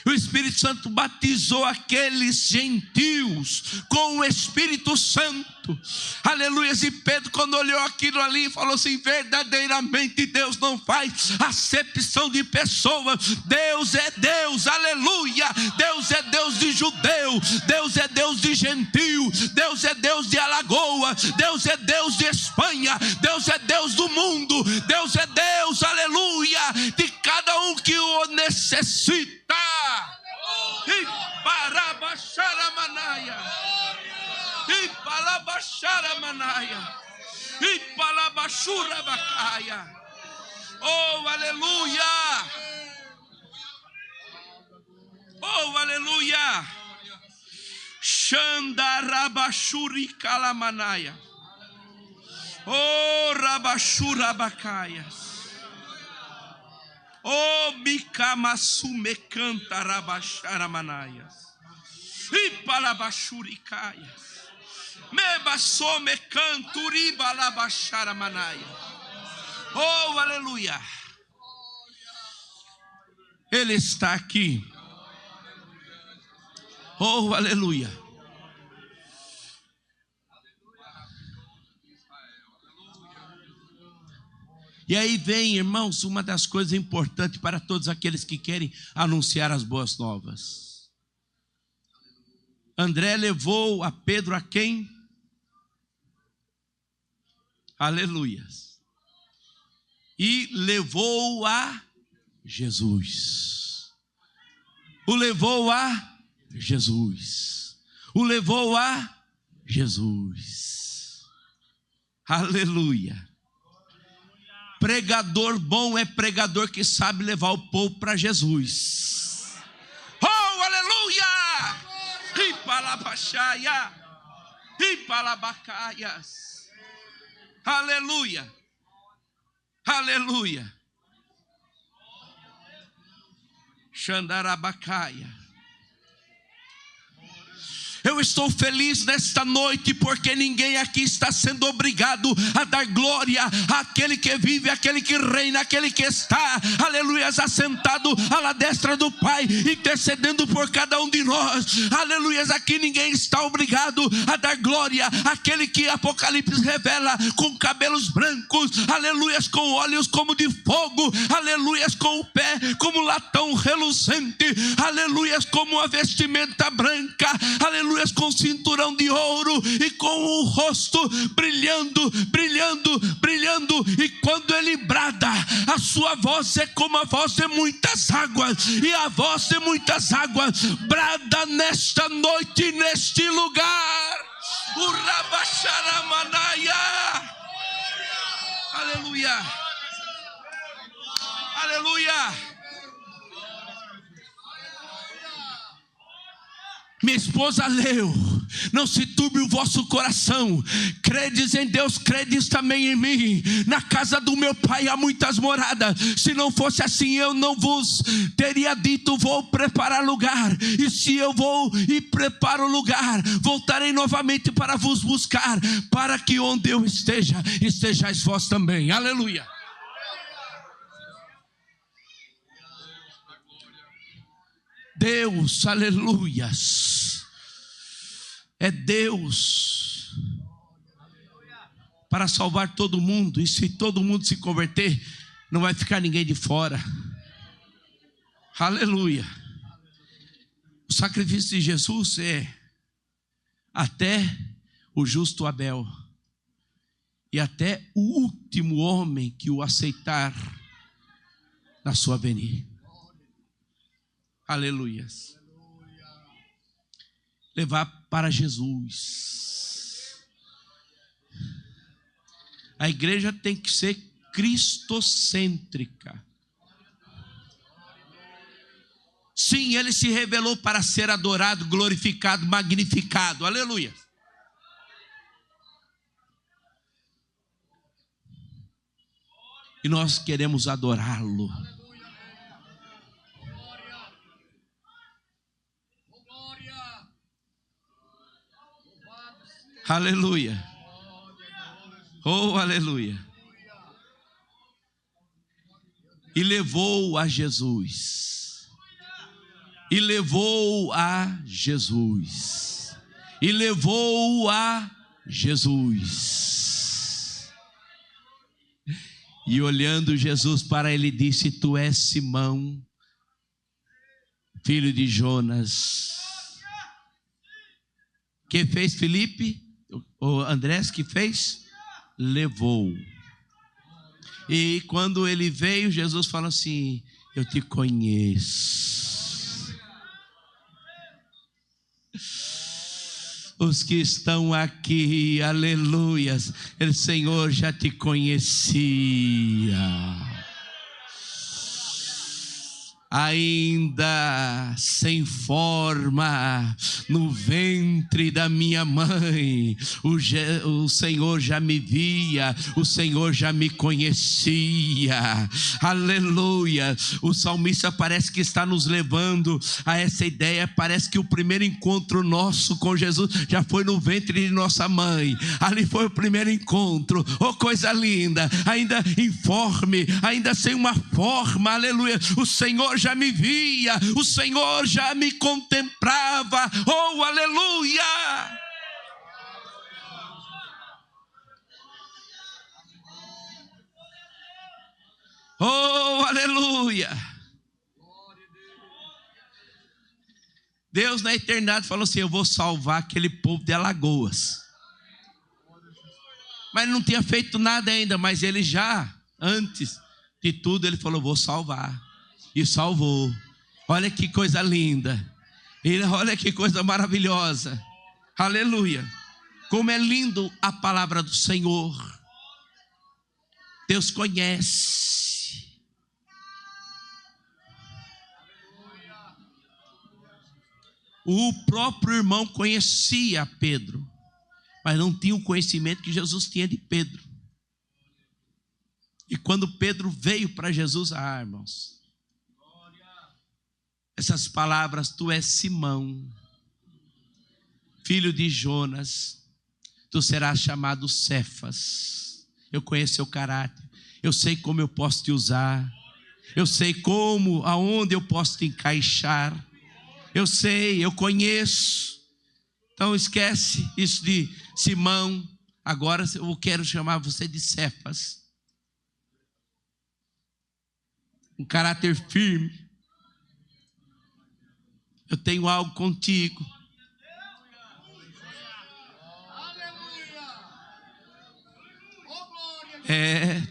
O Espírito Santo batizou aqueles gentios com o Espírito Santo. Aleluia. E Pedro, quando olhou aquilo ali, falou assim: verdadeiramente Deus não faz acepção de pessoas. Deus é Deus, aleluia. Deus é Deus de judeu, Deus é Deus de gentil, Deus é Deus de Alagoas, Deus é Deus de Espanha, Deus é Deus do mundo, Deus é Deus, aleluia, de cada um que o necessita. E parabaxara manaia, e palabaxara manaia, e palabaxura bacaia. Oh, aleluia! Oh, aleluia! Xandarabachuri calamanaia. Oh, rabachura bacaia. Oh, micamassume canta rabachara manaias. E palabachuricaias. Mebassome canturiba labachara manaia. Oh, aleluia. Ele está aqui. Oh, aleluia. E aí vem, irmãos, uma das coisas importantes para todos aqueles que querem anunciar as boas novas. André levou a Pedro a quem? Aleluias. E levou a Jesus. O levou a Jesus. O levou a Jesus. Aleluia. Pregador bom é pregador que sabe levar o povo para Jesus. Oh, aleluia! E palabaxaia, e palabacaias. Aleluia, aleluia. Xandarabacaia. Eu estou feliz nesta noite porque ninguém aqui está sendo obrigado a dar glória àquele que vive, àquele que reina, àquele que está, aleluia, assentado à destra do Pai, intercedendo por cada um de nós. Aleluia, aqui ninguém está obrigado a dar glória àquele que Apocalipse revela com cabelos brancos, aleluia, com olhos como de fogo, aleluia, com o pé como latão reluzente, aleluia, como uma vestimenta branca, aleluia, com cinturão de ouro e com o rosto brilhando, brilhando, brilhando. E quando ele brada, a sua voz é como a voz de muitas águas, e a voz de muitas águas brada nesta noite, neste lugar. O Rabacharamanaia. Aleluia, aleluia. Minha esposa leu: não se turbe o vosso coração, credes em Deus, credes também em mim. Na casa do meu pai há muitas moradas, se não fosse assim eu não vos teria dito, vou preparar lugar. E se eu vou e preparo lugar, voltarei novamente para vos buscar, para que onde eu esteja, estejais vós também. Aleluia. Deus, aleluias, é Deus para salvar todo mundo. E se todo mundo se converter, não vai ficar ninguém de fora. Aleluia. O sacrifício de Jesus é até o justo Abel, e até o último homem que o aceitar na sua venida. Aleluias. Levar para Jesus. A igreja tem que ser cristocêntrica. Sim, ele se revelou para ser adorado, glorificado, magnificado. Aleluia. e nós queremos adorá-lo. Aleluia. Oh, aleluia. E levou a Jesus. E levou a Jesus. E levou a Jesus. E olhando Jesus para ele disse: tu és Simão, filho de Jonas. Que fez Filipe? O Andrés que fez? Levou. E quando ele veio, Jesus falou assim: eu te conheço. Os que estão aqui, aleluias, o Senhor já te conhecia. Ainda sem forma, no ventre da minha mãe, o Senhor já me via, o Senhor já me conhecia. Aleluia. O salmista parece que está nos levando a essa ideia. Parece que o primeiro encontro nosso com Jesus já foi no ventre de nossa mãe. Ali foi o primeiro encontro. Oh, coisa linda. Ainda informe, ainda sem uma forma, aleluia, o Senhor já me via, o Senhor já me contemplava. Oh, aleluia! Oh, aleluia! Deus na eternidade falou assim: eu vou salvar aquele povo de Alagoas. Mas ele não tinha feito nada ainda, mas ele já, antes de tudo, ele falou: vou salvar. E salvou. Olha que coisa linda. Olha que coisa maravilhosa. Aleluia. Como é lindo a palavra do Senhor. Deus conhece. O próprio irmão conhecia Pedro, mas não tinha o conhecimento que Jesus tinha de Pedro. E quando Pedro veio para Jesus, irmãos, essas palavras: tu és Simão, filho de Jonas, tu serás chamado Cefas. Eu conheço seu caráter, eu sei como eu posso te usar, eu sei como, aonde eu posso te encaixar, eu sei, eu conheço. Então esquece isso de Simão, agora eu quero chamar você de Cefas. Um caráter firme. Eu tenho algo contigo.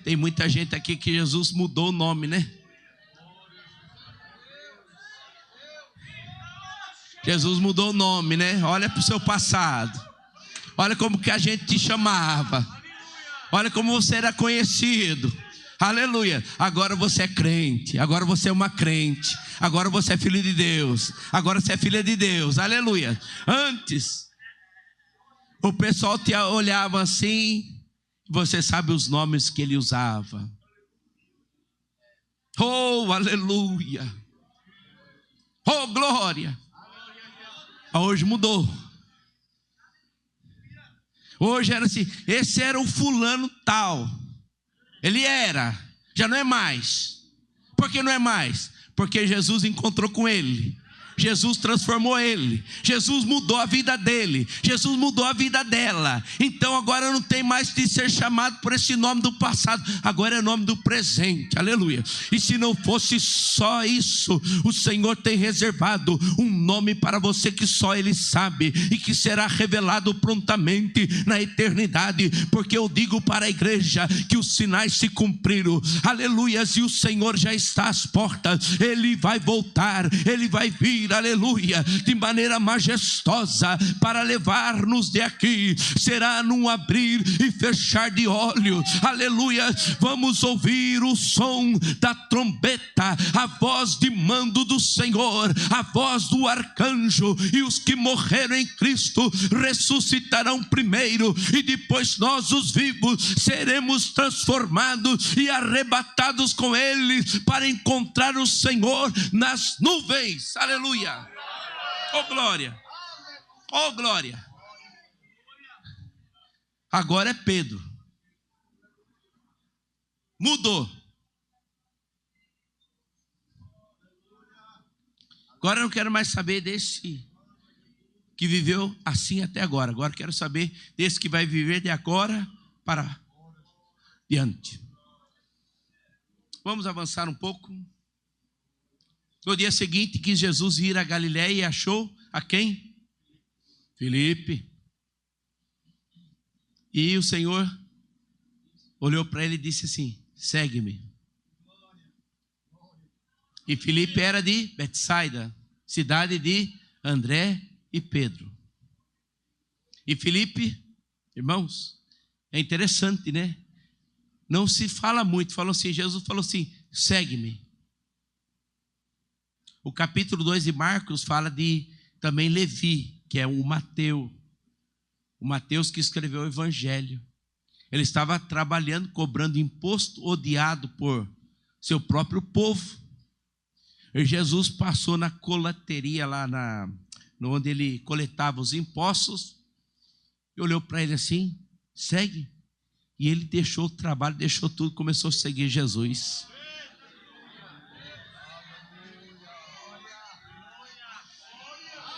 Tem muita gente aqui que Jesus mudou o nome, né? Jesus mudou o nome, né? Olha para o seu passado. Olha como que a gente te chamava. Olha como você era conhecido. Aleluia. Agora você é crente. Agora você é uma crente. Agora você é filho de Deus. Agora você é filha de Deus. Aleluia. Antes, o pessoal te olhava assim. Você sabe os nomes que ele usava. Oh, aleluia. Oh, glória. Hoje mudou. Hoje era assim: esse era o fulano tal. Ele era, já não é mais. Por que não é mais? Porque Jesus encontrou com ele. Jesus transformou ele. Jesus mudou a vida dele. Jesus mudou a vida dela. Então agora não tem mais de ser chamado por esse nome do passado. Agora é nome do presente. Aleluia. E se não fosse só isso, o Senhor tem reservado um nome para você que só Ele sabe e que será revelado prontamente na eternidade. Porque eu digo para a igreja que os sinais se cumpriram. Aleluia. E o Senhor já está às portas. Ele vai voltar. Ele vai vir. vir, aleluia, de maneira majestosa para levar-nos de aqui. Será num abrir e fechar de olhos, aleluia. Vamos ouvir o som da trombeta, a voz de mando do Senhor, a voz do arcanjo, e os que morreram em Cristo ressuscitarão primeiro, e depois nós, os vivos, seremos transformados e arrebatados com eles para encontrar o Senhor nas nuvens. Aleluia. Oh glória, oh glória. Agora é Pedro. Mudou. Agora eu não quero mais saber desse que viveu assim até agora. Agora eu quero saber desse que vai viver de agora para diante. Vamos avançar um pouco. No dia seguinte quis Jesus ir a Galiléia e achou a quem? Filipe. E o Senhor olhou para ele e disse assim: segue-me. E Filipe era de Betsaida, cidade de André e Pedro. E Filipe, irmãos, é interessante, né? Não se fala muito, falou assim, Jesus falou assim: segue-me. O capítulo 2 de Marcos fala de também Levi, que é o Mateus. O Mateus que escreveu o Evangelho. Ele estava trabalhando, cobrando imposto, odiado por seu próprio povo. E Jesus passou na colateria lá onde ele coletava os impostos, e olhou para ele assim: segue. E ele deixou o trabalho, deixou tudo, começou a seguir Jesus.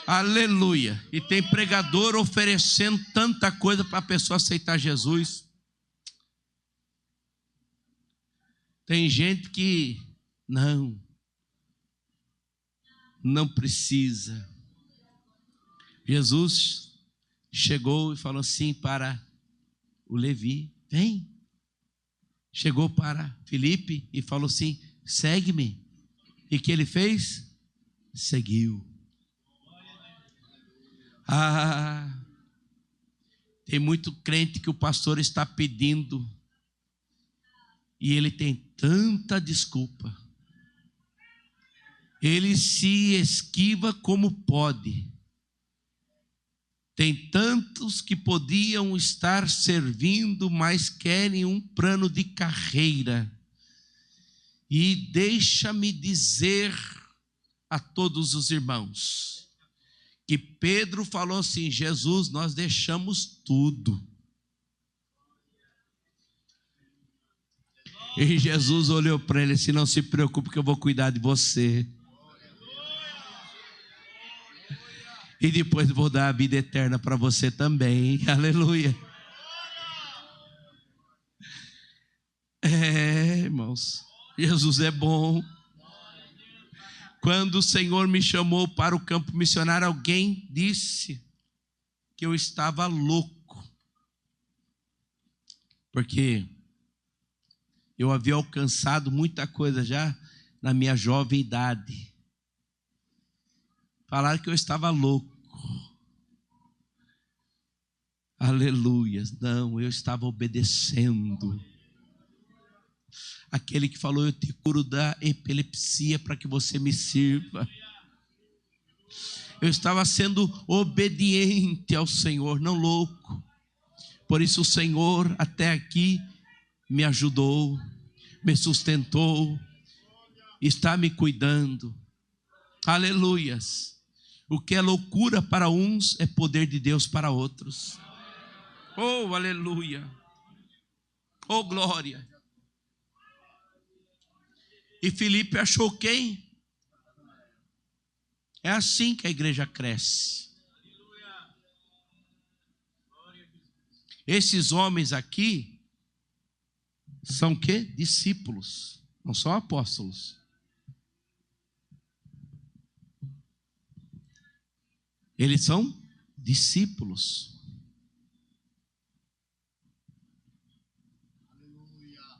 Aleluia. E tem pregador oferecendo tanta coisa para a pessoa aceitar Jesus. Tem gente que não precisa. Jesus chegou e falou assim para o Levi: vem. Chegou para Filipe e falou assim: segue-me. E o que ele fez? Seguiu. Tem muito crente que o pastor está pedindo e ele tem tanta desculpa. Ele se esquiva como pode. Tem tantos que podiam estar servindo, mas querem um plano de carreira. E deixa-me dizer a todos os irmãos que Pedro falou assim: Jesus, nós deixamos tudo. E Jesus olhou para ele assim: não se preocupe que eu vou cuidar de você. E depois vou dar a vida eterna para você também. Aleluia. Irmãos, Jesus é bom. Quando o Senhor me chamou para o campo missionário, alguém disse que eu estava louco, porque eu havia alcançado muita coisa já na minha jovem idade. Falaram que eu estava louco. Aleluia. Não, eu estava obedecendo. Aquele que falou: eu te curo da epilepsia para que você me sirva. Eu estava sendo obediente ao Senhor, não louco. Por isso o Senhor até aqui me ajudou, me sustentou, está me cuidando. Aleluias. O que é loucura para uns é poder de Deus para outros. Oh, aleluia. Oh, glória. E Filipe achou quem? É assim que a igreja cresce. Esses homens aqui são o quê? Discípulos, não são apóstolos. Eles são discípulos.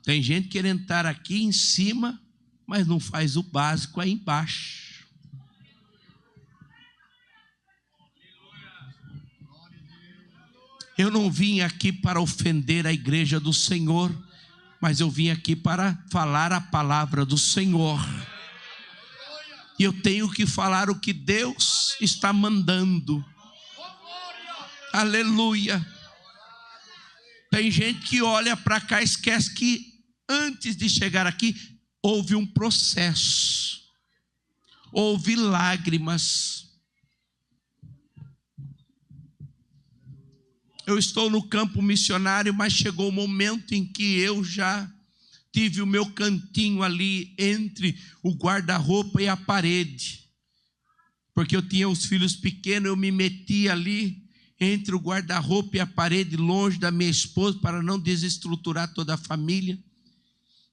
Tem gente querendo estar aqui em cima, mas não faz o básico aí embaixo. Eu não vim aqui para ofender a igreja do Senhor, mas eu vim aqui para falar a palavra do Senhor. E eu tenho que falar o que Deus está mandando. Aleluia. Tem gente que olha para cá e esquece que antes de chegar aqui, houve um processo. Houve lágrimas. Eu estou no campo missionário, mas chegou o momento em que eu já tive o meu cantinho ali entre o guarda-roupa e a parede. Porque eu tinha os filhos pequenos, eu me meti ali entre o guarda-roupa e a parede, longe da minha esposa, para não desestruturar toda a família.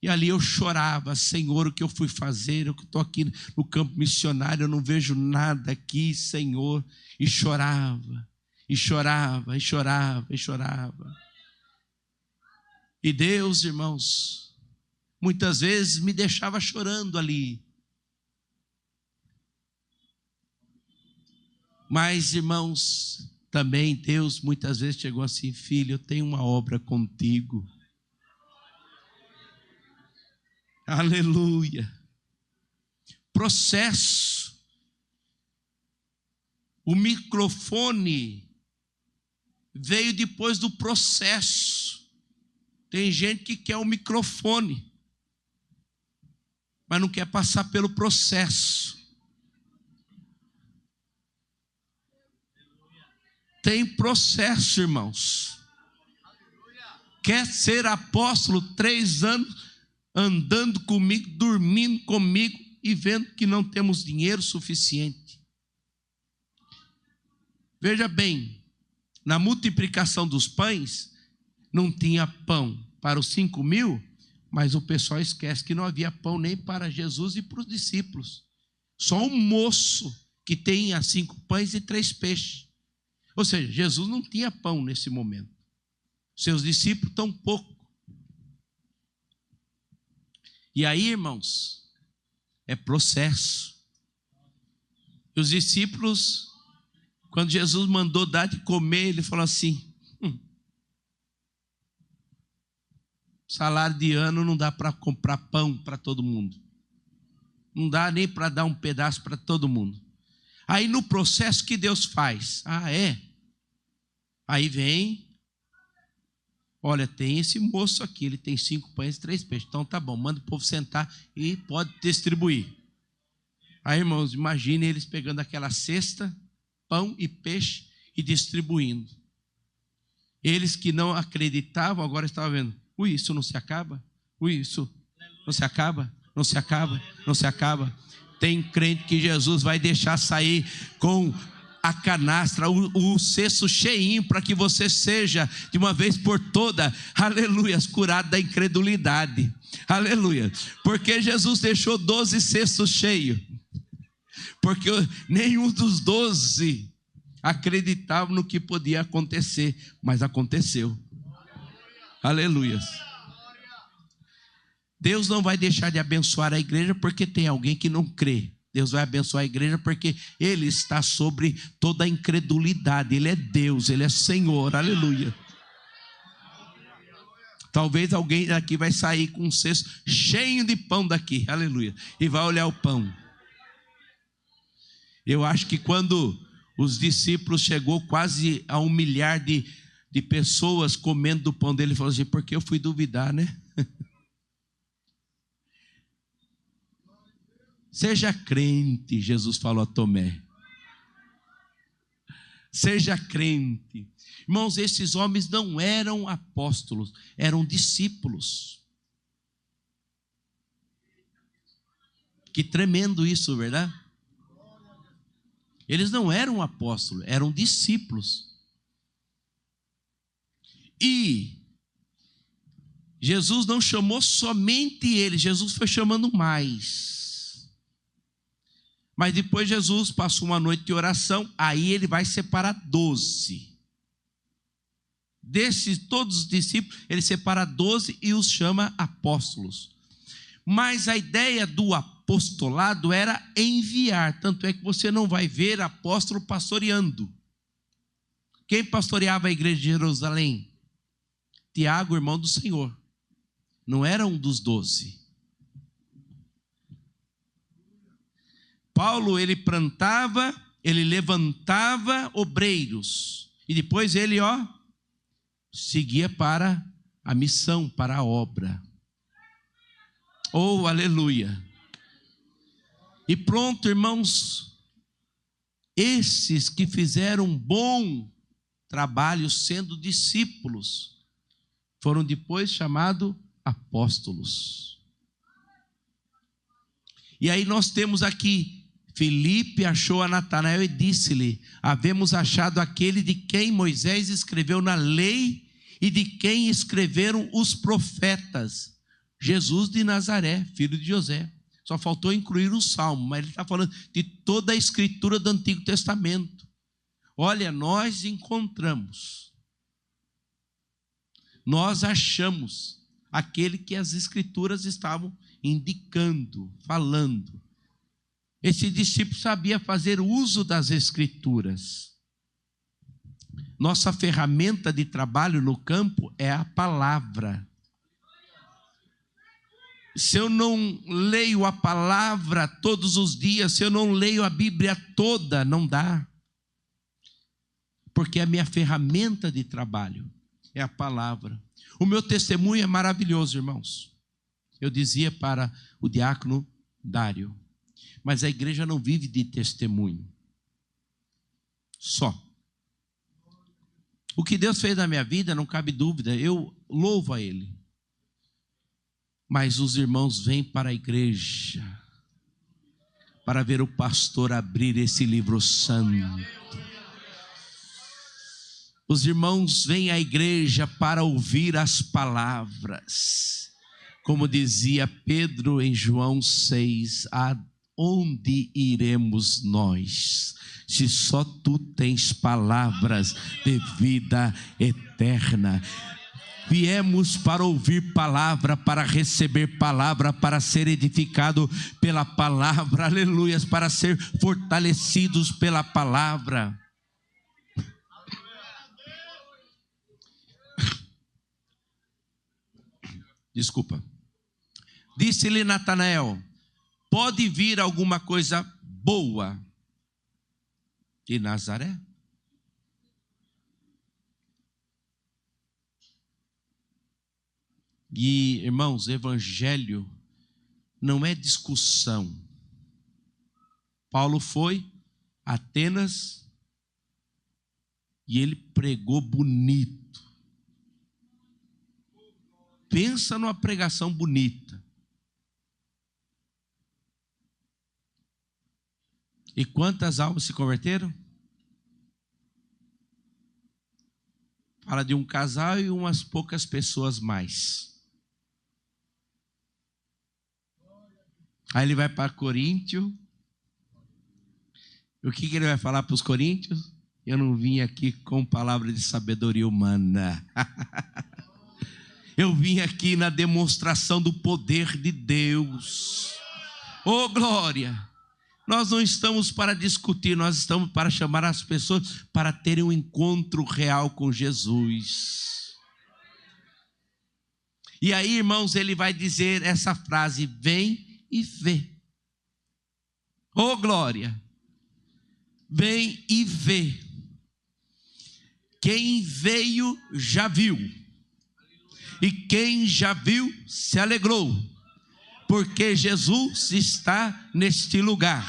E ali eu chorava: Senhor, o que eu fui fazer? Eu que estou aqui no campo missionário, eu não vejo nada aqui, Senhor. E chorava. E chorava, e chorava, e chorava. E Deus, irmãos, muitas vezes me deixava chorando ali. Mas, irmãos, também Deus muitas vezes chegou assim: filho, eu tenho uma obra contigo. Aleluia. Processo. O microfone veio depois do processo. Tem gente que quer o microfone, mas não quer passar pelo processo. Tem processo, irmãos. Quer ser apóstolo 3 anos andando comigo, dormindo comigo e vendo que não temos dinheiro suficiente. Veja bem, na multiplicação dos pães, não tinha pão para os 5.000, mas o pessoal esquece que não havia pão nem para Jesus e para os discípulos. Só um moço que tinha 5 pães e 3 peixes. Ou seja, Jesus não tinha pão nesse momento. Seus discípulos tão pouco. E aí, irmãos, é processo. E os discípulos, quando Jesus mandou dar de comer, ele falou assim: salário de ano não dá para comprar pão para todo mundo. Não dá nem para dar um pedaço para todo mundo. Aí no processo que Deus faz? Ah, é? Aí vem, olha, tem esse moço aqui, ele tem 5 pães e 3 peixes. Então tá bom, manda o povo sentar e pode distribuir. Aí, irmãos, imaginem eles pegando aquela cesta, pão e peixe, e distribuindo. Eles que não acreditavam, agora estavam vendo: ui, isso não se acaba? Ui, isso não se acaba? Não se acaba? Não se acaba? Tem crente que Jesus vai deixar sair com a canastra, o cesto cheinho, para que você seja, de uma vez por toda, aleluia, curado da incredulidade. Aleluia. Porque Jesus deixou 12 cestos cheios? Porque nenhum dos 12 acreditava no que podia acontecer, mas aconteceu. Aleluia. Deus não vai deixar de abençoar a igreja porque tem alguém que não crê. Deus vai abençoar a igreja porque Ele está sobre toda a incredulidade. Ele é Deus, Ele é Senhor, aleluia. Talvez alguém daqui vai sair com um cesto cheio de pão daqui, aleluia, e vai olhar o pão. Eu acho que quando os discípulos chegou quase a 1 milhar de pessoas comendo do pão dele, ele falou assim: porque eu fui duvidar, né? Seja crente, Jesus falou a Tomé. Seja crente. Irmãos, esses homens não eram apóstolos, eram discípulos. Que tremendo isso, verdade? Eles não eram apóstolos, eram discípulos. E Jesus não chamou somente eles, Jesus foi chamando mais. Mas depois Jesus passou uma noite de oração, aí ele vai separar 12. Desses todos os discípulos, ele separa 12 e os chama apóstolos. Mas a ideia do apostolado era enviar, tanto é que você não vai ver apóstolo pastoreando. Quem pastoreava a igreja de Jerusalém? Tiago, irmão do Senhor. Não era um dos 12. Paulo, ele plantava, ele levantava obreiros. E depois ele, seguia para a missão, para a obra. Oh, aleluia. E pronto, irmãos. Esses que fizeram um bom trabalho sendo discípulos, foram depois chamados apóstolos. E aí nós temos aqui, Filipe achou a Natanael e disse-lhe: havemos achado aquele de quem Moisés escreveu na lei e de quem escreveram os profetas, Jesus de Nazaré, filho de José. Só faltou incluir o Salmo, mas ele está falando de toda a escritura do Antigo Testamento. Olha, nós encontramos, nós achamos aquele que as escrituras estavam indicando, falando. Esse discípulo sabia fazer uso das escrituras. Nossa ferramenta de trabalho no campo é a palavra. Se eu não leio a palavra todos os dias, se eu não leio a Bíblia toda, não dá. Porque a minha ferramenta de trabalho é a palavra. O meu testemunho é maravilhoso, irmãos. Eu dizia para o diácono Dário, mas a igreja não vive de testemunho só. O que Deus fez na minha vida, não cabe dúvida, eu louvo a Ele. Mas os irmãos vêm para a igreja para ver o pastor abrir esse livro santo. Os irmãos vêm à igreja para ouvir as palavras. Como dizia Pedro em João 6, aonde iremos nós, se só tu tens palavras de vida eterna? Viemos para ouvir palavra, para receber palavra, para ser edificado pela palavra, aleluias, para ser fortalecidos pela palavra. Desculpa. Disse-lhe Natanael: pode vir alguma coisa boa de Nazaré? E, irmãos, evangelho não é discussão. Paulo foi a Atenas e ele pregou bonito. Pensa numa pregação bonita. E quantas almas se converteram? Fala de um casal e umas poucas pessoas mais. Aí ele vai para Coríntio. O que ele vai falar para os coríntios? Eu não vim aqui com palavra de sabedoria humana. Eu vim aqui na demonstração do poder de Deus. Oh, glória! Nós não estamos para discutir, nós estamos para chamar as pessoas para terem um encontro real com Jesus. E aí, irmãos, ele vai dizer essa frase: vem e vê. Oh, glória! Vem e vê. Quem veio já viu. E quem já viu se alegrou, porque Jesus está neste lugar.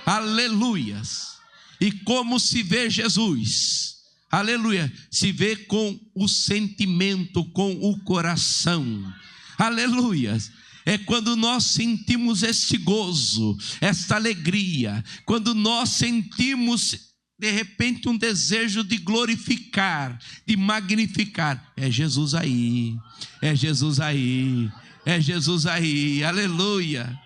Aleluias. E como se vê Jesus? Aleluia. Se vê com o sentimento, com o coração. Aleluias. É quando nós sentimos este gozo, esta alegria, quando nós sentimos de repente um desejo de glorificar, de magnificar. É Jesus aí, é Jesus aí, é Jesus aí, aleluia.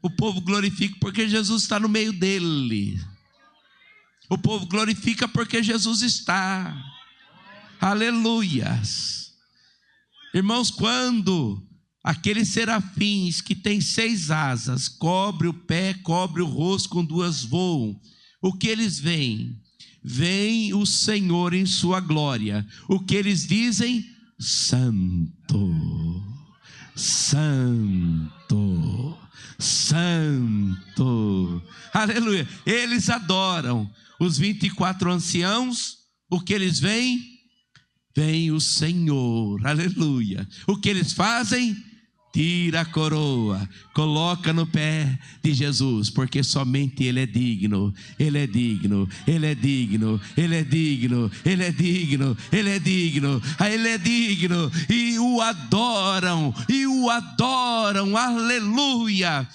O povo glorifica porque Jesus está no meio dele. O povo glorifica porque Jesus está. Aleluias. Irmãos, quando aqueles serafins que têm 6 asas, cobre o pé, cobre o rosto, com 2 voam, o que eles veem? vem o Senhor em sua glória. O que eles dizem? Santo, Santo, Santo. Aleluia. Eles adoram. Os 24 anciãos, o que eles veem? Vem o Senhor. Aleluia. O que eles fazem? Tira a coroa, coloca no pé de Jesus, porque somente Ele é digno, Ele é digno, Ele é digno, Ele é digno, Ele é digno, Ele é digno, Ele é digno, e o adoram, aleluia.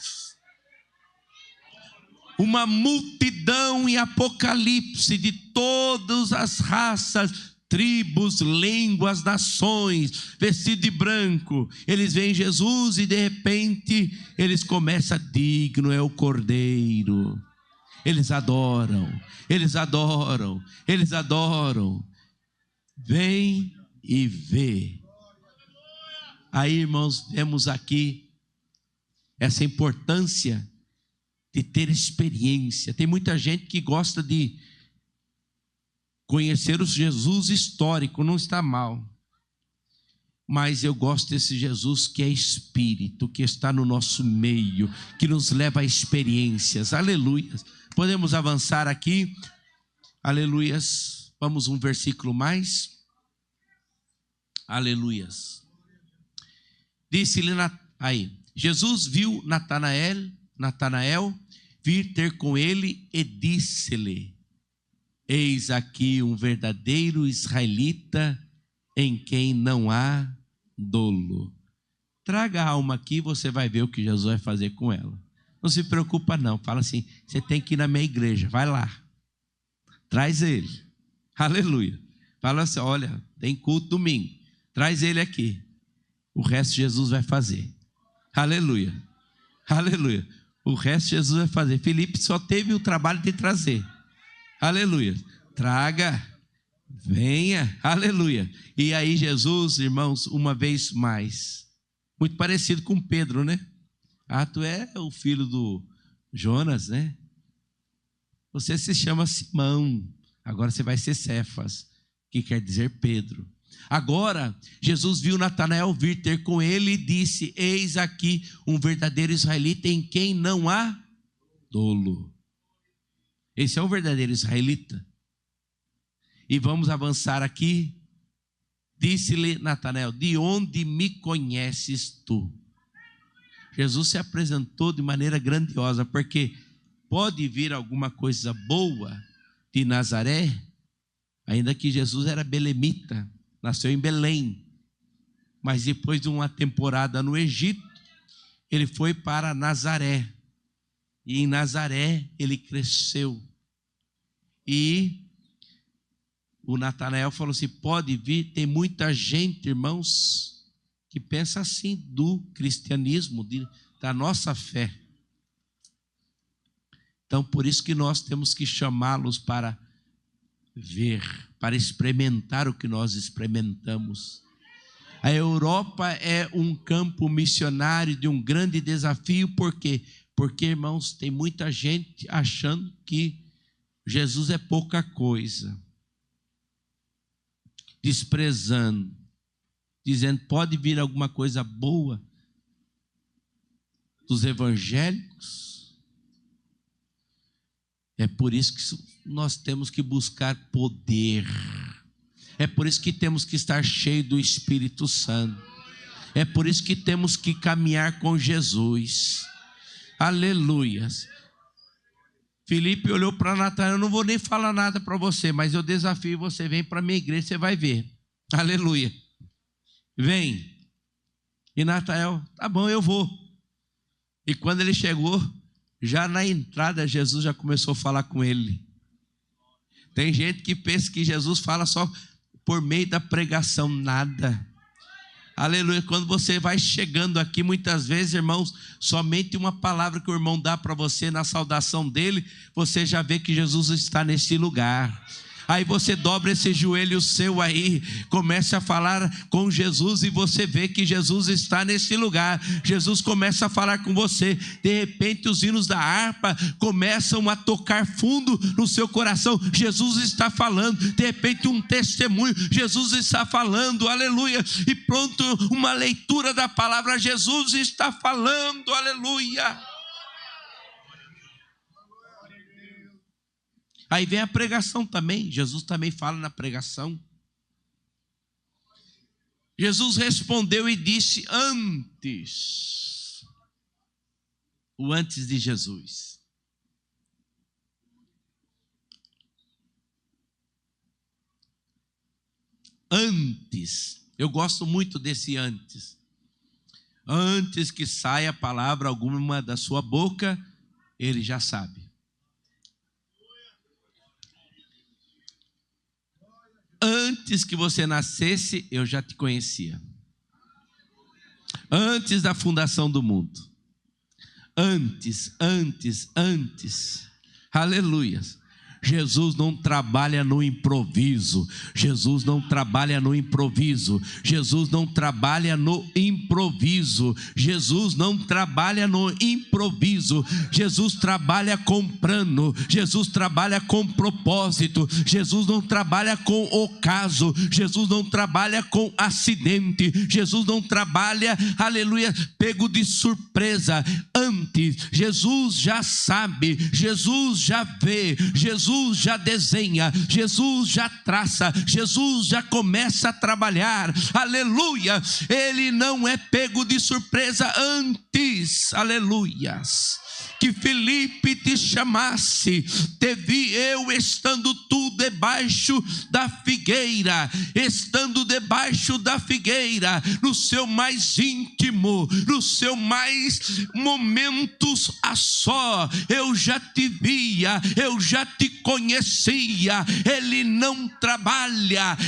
Uma multidão em Apocalipse de todas as raças, tribos, línguas, nações, vestido de branco, eles veem Jesus e de repente eles começam: digno é o Cordeiro. Eles adoram, eles adoram, eles adoram. Vem e vê. Aí, irmãos, vemos aqui essa importância de ter experiência. Tem muita gente que gosta de conhecer o Jesus histórico, não está mal, mas eu gosto desse Jesus que é Espírito, que está no nosso meio, que nos leva a experiências. Aleluia. Podemos avançar aqui, aleluias. Vamos um versículo mais, aleluias. Disse-lhe aí, Jesus viu Natanael vir ter com ele e disse-lhe: eis aqui um verdadeiro israelita em quem não há dolo. Traga a alma aqui, você vai ver o que Jesus vai fazer com ela. Não se preocupa não, fala assim: você tem que ir na minha igreja, vai lá, traz ele, aleluia. Fala assim: olha, tem culto domingo, traz ele aqui, o resto Jesus vai fazer, aleluia, aleluia. O resto Jesus vai fazer. Felipe só teve o trabalho de trazer. Aleluia. Traga, venha, aleluia. E aí Jesus, irmãos, uma vez mais, muito parecido com Pedro, né? Ah, tu é o filho do Jonas, né? Você se chama Simão, agora você vai ser Cefas, que quer dizer Pedro. Agora, Jesus viu Natanael vir ter com ele e disse: eis aqui um verdadeiro israelita em quem não há dolo. Esse é o verdadeiro israelita. E vamos avançar aqui. Disse-lhe Natanael: de onde me conheces tu? Jesus se apresentou de maneira grandiosa, porque pode vir alguma coisa boa de Nazaré, ainda que Jesus era belemita, nasceu em Belém, mas depois de uma temporada no Egito, ele foi para Nazaré, e em Nazaré ele cresceu. E o Natanael falou assim: pode vir. Tem muita gente, irmãos, que pensa assim do cristianismo, da nossa fé. Então, por isso que nós temos que chamá-los para ver, para experimentar o que nós experimentamos. A Europa é um campo missionário de um grande desafio. Por quê? Porque, irmãos, tem muita gente achando que Jesus é pouca coisa, desprezando, dizendo: pode vir alguma coisa boa dos evangélicos. É por isso que nós temos que buscar poder. É por isso que temos que estar cheios do Espírito Santo. É por isso que temos que caminhar com Jesus. Aleluias. Felipe olhou para Natanael: eu não vou nem falar nada para você, mas eu desafio você, vem para a minha igreja, você vai ver. Aleluia. Vem. E Natanael: tá bom, eu vou. E quando ele chegou, já na entrada, Jesus já começou a falar com ele. Tem gente que pensa que Jesus fala só por meio da pregação, nada. Aleluia. Quando você vai chegando aqui, muitas vezes, irmãos, somente uma palavra que o irmão dá para você na saudação dele, você já vê que Jesus está nesse lugar. Aí você dobra esse joelho seu aí, comece a falar com Jesus e você vê que Jesus está nesse lugar. Jesus começa a falar com você. De repente os hinos da harpa começam a tocar fundo no seu coração. Jesus está falando. De repente um testemunho, Jesus está falando, aleluia. E pronto, uma leitura da palavra, Jesus está falando, aleluia. Aí vem a pregação também. Jesus também fala na pregação. Jesus respondeu e disse antes. O antes de Jesus. Antes. Eu gosto muito desse antes. Antes que saia a palavra alguma da sua boca, ele já sabe. Antes que você nascesse, eu já te conhecia. Antes da fundação do mundo. Antes. Aleluia. Jesus não trabalha no improviso. Jesus não trabalha no improviso. Jesus não trabalha no improviso. Jesus não trabalha no improviso. Jesus trabalha com plano. Jesus trabalha com propósito. Jesus não trabalha com ocaso. Jesus não trabalha com acidente. Jesus não trabalha, aleluia, pego de surpresa. Antes, Jesus já sabe. Jesus já vê. Jesus já desenha, Jesus já traça, Jesus já começa a trabalhar, aleluia. Ele não é pego de surpresa antes, aleluias, que Filipe te chamasse, te vi eu estando tu debaixo da figueira, estando debaixo da figueira, no seu mais íntimo, no seu mais momentos a só, eu já te via, eu já te conhecia. Ele não trabalha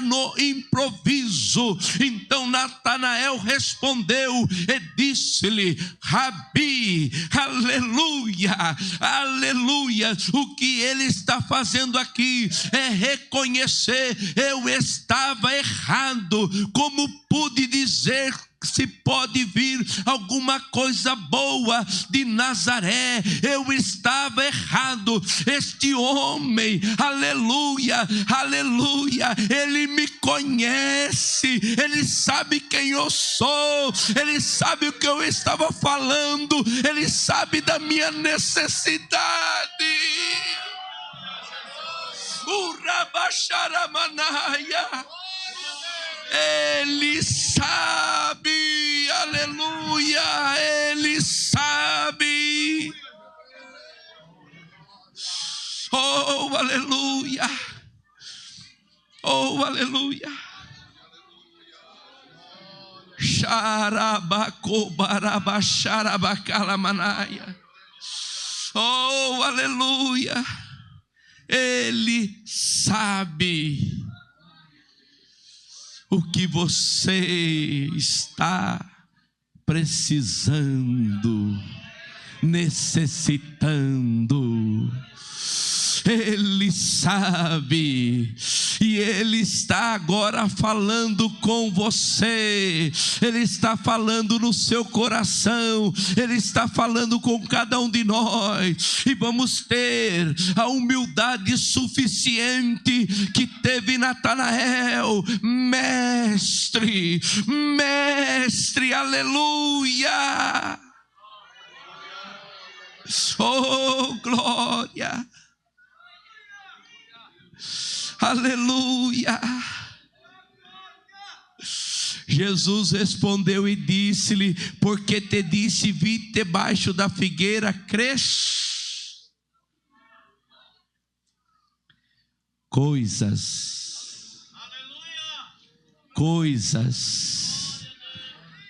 no improviso. Então Natanael respondeu e disse-lhe: Rabi, aleluia, aleluia. O que ele está fazendo aqui é reconhecer: eu estava errado. Como pude dizer se pode vir alguma coisa boa de Nazaré? Eu estava errado. Este homem, aleluia, aleluia, ele me conhece, ele sabe quem eu sou, ele sabe o que eu estava falando, ele sabe da minha necessidade. Urabacharamanaya. Ele sabe, aleluia, ele sabe. Oh, aleluia, oh, aleluia. Xarabacobarabacharabacalamanaia. Oh, aleluia, ele sabe o que você está precisando, necessitando. Ele sabe, e Ele está agora falando com você, Ele está falando no seu coração, Ele está falando com cada um de nós, e vamos ter a humildade suficiente que teve Natanael. Mestre, mestre, aleluia, oh glória, aleluia. Jesus respondeu e disse-lhe: porque te disse, vi debaixo da figueira, crês? Coisas.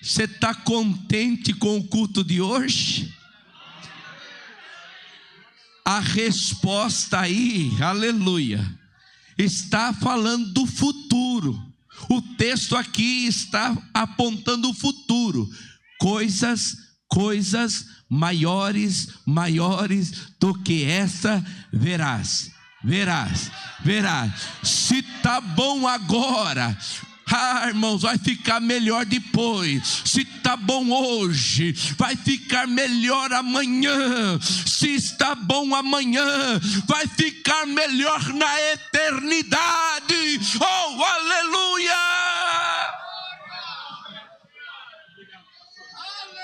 Você está contente com o culto de hoje? A resposta aí, aleluia, está falando do futuro. O texto aqui está apontando o futuro. Coisas maiores do que essa verás. verás. Se está bom agora, irmãos, vai ficar melhor depois. Se está bom hoje, vai ficar melhor amanhã. Se está bom amanhã, vai ficar melhor na eternidade. Oh, aleluia!